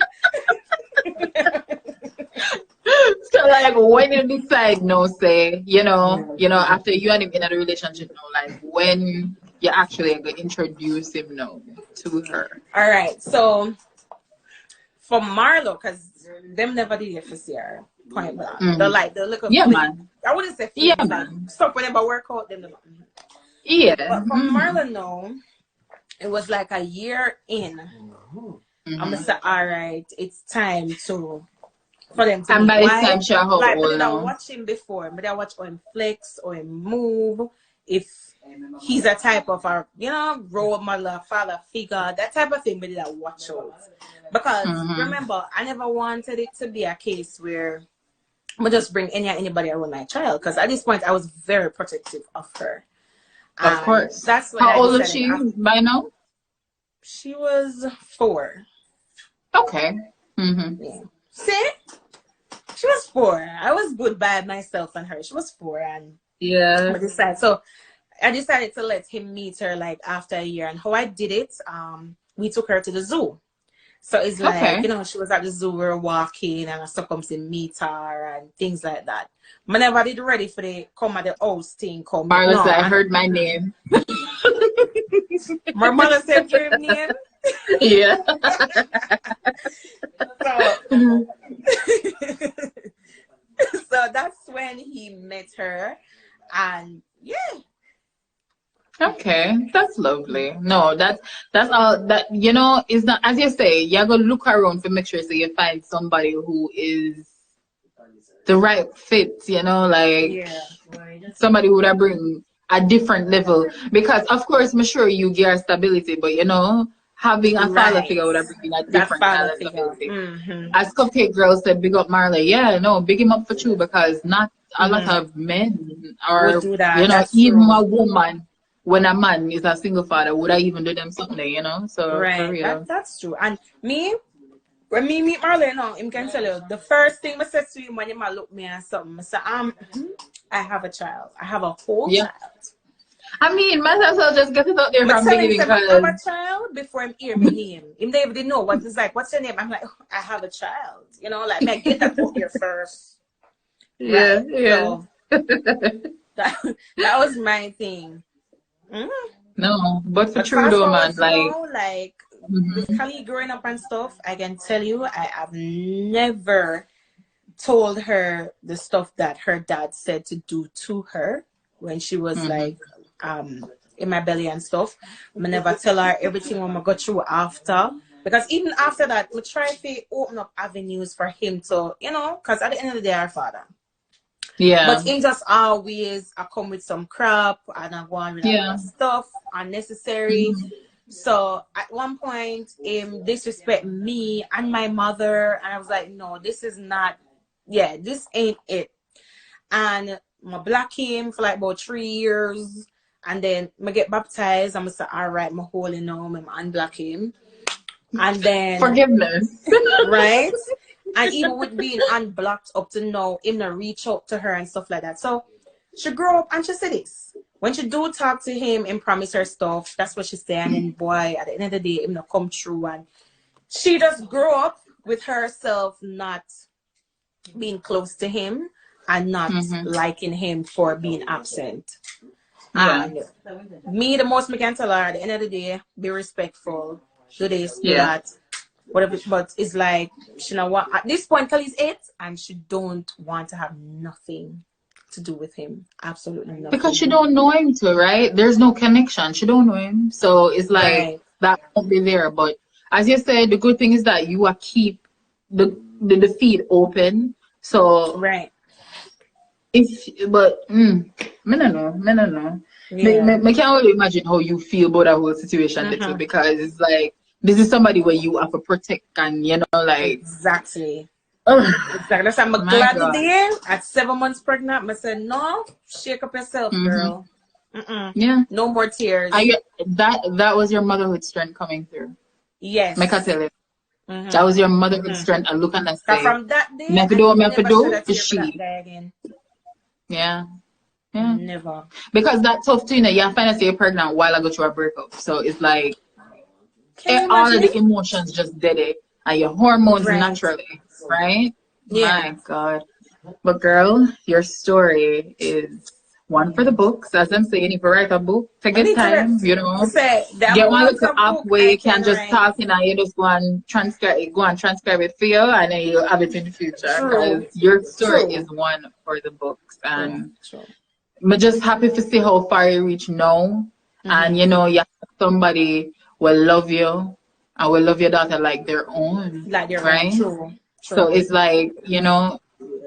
So like when you decide no, say, you know, after you and him in a relationship now, like when you actually gonna introduce him now to her.
All right, so for Marlo, because them never did it for Sierra, point blank. They're like the little
man.
I wouldn't say
man.
Stop whenever work out them. But for Marlo, no, it was like a year in. I'm gonna say, all right, it's time to. For them to
and by this time, sure, how
like,
old
I
now?
watch him before, but I watch him flex or him move. If he's a type of a, you know, role model, father figure, that type of thing, but I watch out. Because remember, I never wanted it to be a case where I just bring anybody around my child. Because at this point, I was very protective of her.
Of course.
That's when
how old is she by now?
She was 4.
Okay.
Yeah. See? She was 4. I was good by myself and her. She was 4, and I decided to let him meet her like after a year. And how I did it, we took her to the zoo. So it's like, you know, she was at the zoo, we were walking, and I saw come to meet her and things like that. But never did ready for the come at the house thing. Come.
Marla said, I heard my name.
My mother said your name.
Yeah.
So that's when he met her, and
okay, that's lovely. No, that's all that, you know, is not, as you say, you're gonna look around to make sure so you find somebody who is the right fit, you know, like somebody who would bring a different level, because of course I'm sure you get stability, but you know, having a father figure would bring a different kind of stability. As Cupcake Girl said, big up Marley. Yeah, no, big him up for you, because not a lot of men,
would
or
do that. That's
even
true.
a woman, when a man is a single father, would I even do them something, So for
Right.
real.
That's true. And me, when me meet Marlon now, him can tell you the first thing I said to him when he might look me and something, I say, I have a child. I have a whole
Yeah.
child.
I mean, might as well just get it out there
I
from
tell him,
beginning,
say, I have a
because
child before him hear me name. Him they even know what it's like. What's your name? I'm like, oh, I have a child. Like, me I get that out there first.
yeah,
Right.
yeah.
So that was my thing. Mm.
No, but for
But
true
fast
though,
forward
man,
to
like,
now, like with
mhm.
Kali growing up and stuff, I can tell you I have never told her the stuff that her dad said to do to her when she was like in my belly and stuff. I never tell her everything when I go through after. Because even after that, we try to open up avenues for him to, because at the end of the day, our father. But
Yeah,
him just always I come with some crap and I go on with a lot
yeah.
of stuff unnecessary.
Mhm.
So at one point, him disrespect me and my mother, and I was like, no, this is not. Yeah, this ain't it. And I block him for like about 3 years, and then I get baptized. I'm gonna say, all right, I'm holding him, I'm unblock him, and then
Forgiveness.
right, and even with being unblocked up to now, him not reach out to her and stuff like that. So she grew up and she said this. When she do talk to him and promise her stuff, that's what she say. And then boy, at the end of the day, him not come true. And she just grew up with herself not being close to him and not liking him for being absent.
Yeah,
And me, the most me can tell her at the end of the day, be respectful, do this, do
yeah.
that, whatever. But it's like she know what at this point, Kelly's 8, and she don't want to have nothing to do with him. Absolutely
Because she
nothing.
don't know him too, right? There's no connection. She don't know him. So it's like
Right.
that won't be there. But as you said, the good thing is that you are keep the feed open. So
Right.
me no know, me no know.
Yeah.
Me can't really imagine how you feel about that whole situation too,
Mm-hmm.
because it's like this is somebody where you have to protect, and like,
Exactly.
oh
Exactly. That's why I'm
my
glad
God.
today at 7 months pregnant. I said, no, shake up yourself,
Mm-hmm.
girl. Mm-mm.
Yeah.
No more tears.
I that was your motherhood strength coming through. Make I
Yes.
tell you. That
Mm-hmm.
was your motherhood
Mm-hmm.
strength. I look and I
Cause
say,
from that day,
me have to
I
do what me have to
never shed
do
a
for
tear for that
she.
guy again.
Yeah. Yeah.
Never.
Because that tough too, you find out you're pregnant while I go through a breakup. So it's like
Can you
all of
imagine?
the emotions just dead it. And your hormones
Right.
naturally, right?
Yeah.
My God. But girl, your story is one for the books. As I'm saying, if you write a book, take
I
your
need to
time,
say the
Get one
amount
little
of
app
book
where
I
you
can
can just
write.
talk in and you just go and transcribe it for you, and then you have it in the future, because
True.
your story is
True.
one for the books.
True.
And
True.
I'm just happy to see how far you reach now. And
Mm-hmm.
you have somebody will love you and will love your daughter like their own,
Like their own.
right?
True.
So
True.
it's like,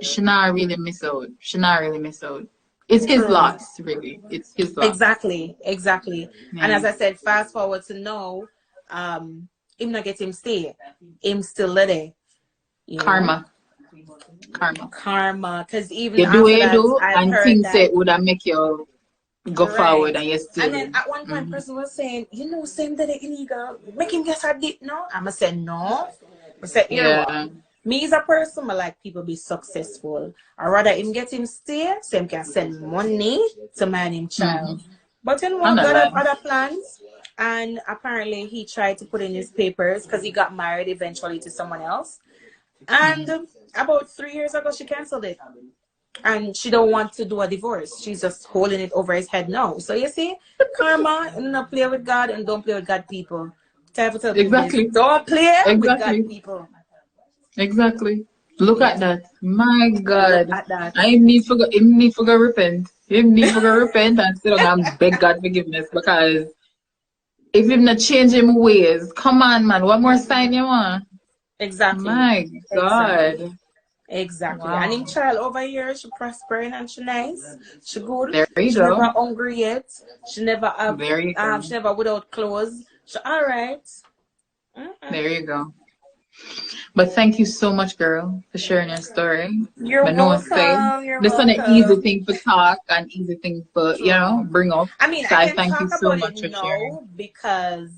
she not really miss out. She not really miss out. It's his
True.
loss, really. It's his loss.
Exactly. Exactly. And
Yeah.
as I said, fast forward to now, him not get him stay. Him still let it, you know?
Karma. Karma.
Karma. Because even
You do what
after
you
that,
do,
I've
and
heard
things
that.
say would make you go
Right.
forward, and you
And
still.
then at one point, person was saying, same that it illegal. Make him get a dip, no? I'ma say no. I said, here what?
Yeah.
Me as a person, I like people be successful. I rather him get him stay, so him can send money to man him child. But you know
I'm
what?
not
God have
lying.
other plans. And apparently he tried to put in his papers because he got married eventually to someone else. And about 3 years ago, she canceled it. And she don't want to do a divorce. She's just holding it over his head now. So you see, karma, not play with God and don't play with God people. Time to tell people this.
Exactly.
Don't play with God
Exactly.
people.
Exactly. Look at
Yes.
that. My
Look
God.
at that.
Him need for go repent. Him need for go repent and sit down and beg God forgiveness, because if him not change him ways, come on, man. What more sign you want?
Exactly.
My
Exactly.
God.
Exactly. And in
Wow.
child over here, she prospering and she nice. She good.
There you
She never
go.
hungry yet. She never have
There you go.
she never without clothes. She all right. Mm-mm.
There you go. But thank you so much, girl, for sharing your story.
You're
But no one say
welcome. You're
this is an easy
welcome.
thing for talk and easy thing for
True.
bring up.
I mean,
So
I
I
can
thank you
talk
so
about it
much for sharing.
now because,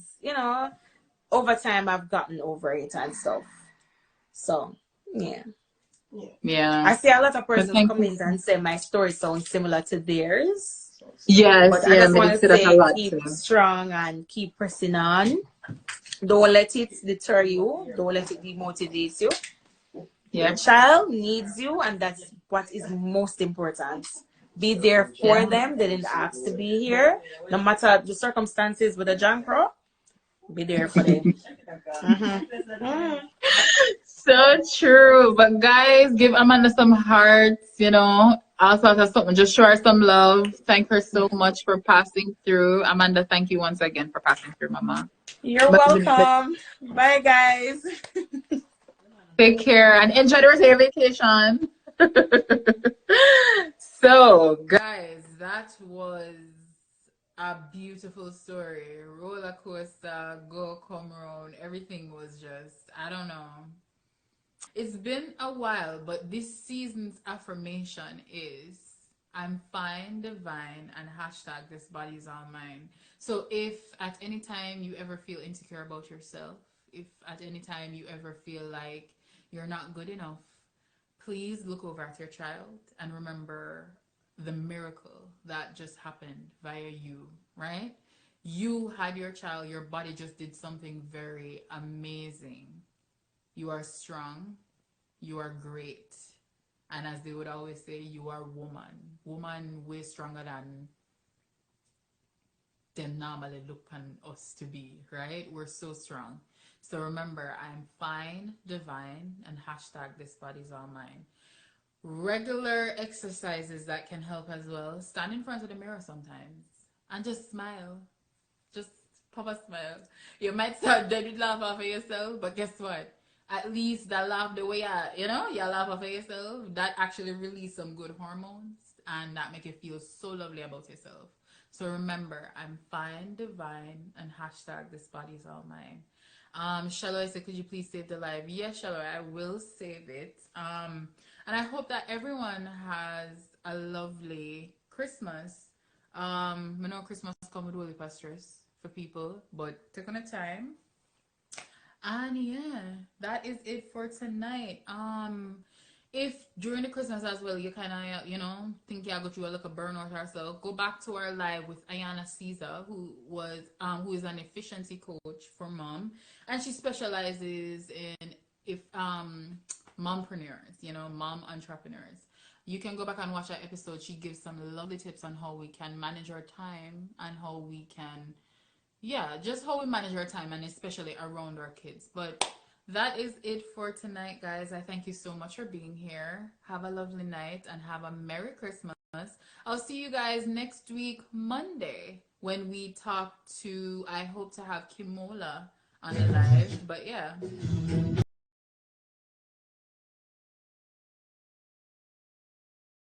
over time I've gotten over it and stuff. So, yeah.
Yeah.
I see a lot of
But
persons
thank you.
comment and say my story sounds similar to theirs.
Yes,
But I
yeah,
just
me
want
did
to
say that a
say
lot
keep
too.
strong and keep pressing on. Don't let it deter you. Don't let it demotivate you. Your
Yep.
child needs you, and that's what is most important. Be there for
Yeah.
them. They didn't ask to be here. No matter the circumstances with a John Crow, be there for them. Mm-hmm.
So true. But guys, give Amanda some hearts, Also has something. Just show her some love. Thank her so much for passing through. Amanda, thank you once again for passing through, Mama.
You're
But
welcome. Bye, guys.
take care and enjoy the rest of your vacation. So, guys, that was a beautiful story. Roller coaster, go, come round. Everything was just, I don't know. It's been a while, but this season's affirmation is I'm fine, divine, and hashtag this body is all mine. So if at any time you ever feel insecure about yourself, if at any time you ever feel like you're not good enough, please look over at your child and remember the miracle that just happened via you, right? You had your child, your body just did something very amazing. You are strong, you are great. And as they would always say, you are woman. Woman way stronger than them normally look on us to be, right? We're so strong. So remember, I'm fine, divine, and hashtag this body's all mine. Regular exercises that can help as well. Stand in front of the mirror sometimes and just smile. Just pop a smile. You might start dead with laugh off of yourself, but guess what? At least that laugh the way you laugh off of yourself, that actually release some good hormones and that make you feel so lovely about yourself. So remember, I'm fine, divine, and hashtag this body's all mine. Shallow, I said, could you please save the live? Yes, Shallow, I will save it. And I hope that everyone has a lovely Christmas. I know Christmas come with holy stress for people, but take on a time. And yeah, that is it for tonight. If during the Christmas as well, you kind of think you go through a little burnout or so, go back to our live with Ayana Caesar, who is an efficiency coach for mom, and she specializes in if mompreneurs, mom entrepreneurs. You can go back and watch that episode. She gives some lovely tips on how we can manage our time and how we can, yeah, just how we manage our time and especially around our kids. But that is it for tonight, guys. I thank you so much for being here. Have a lovely night and have a Merry Christmas. I'll see you guys next week, Monday, when we talk to, I hope to have Kimola on the live. But yeah.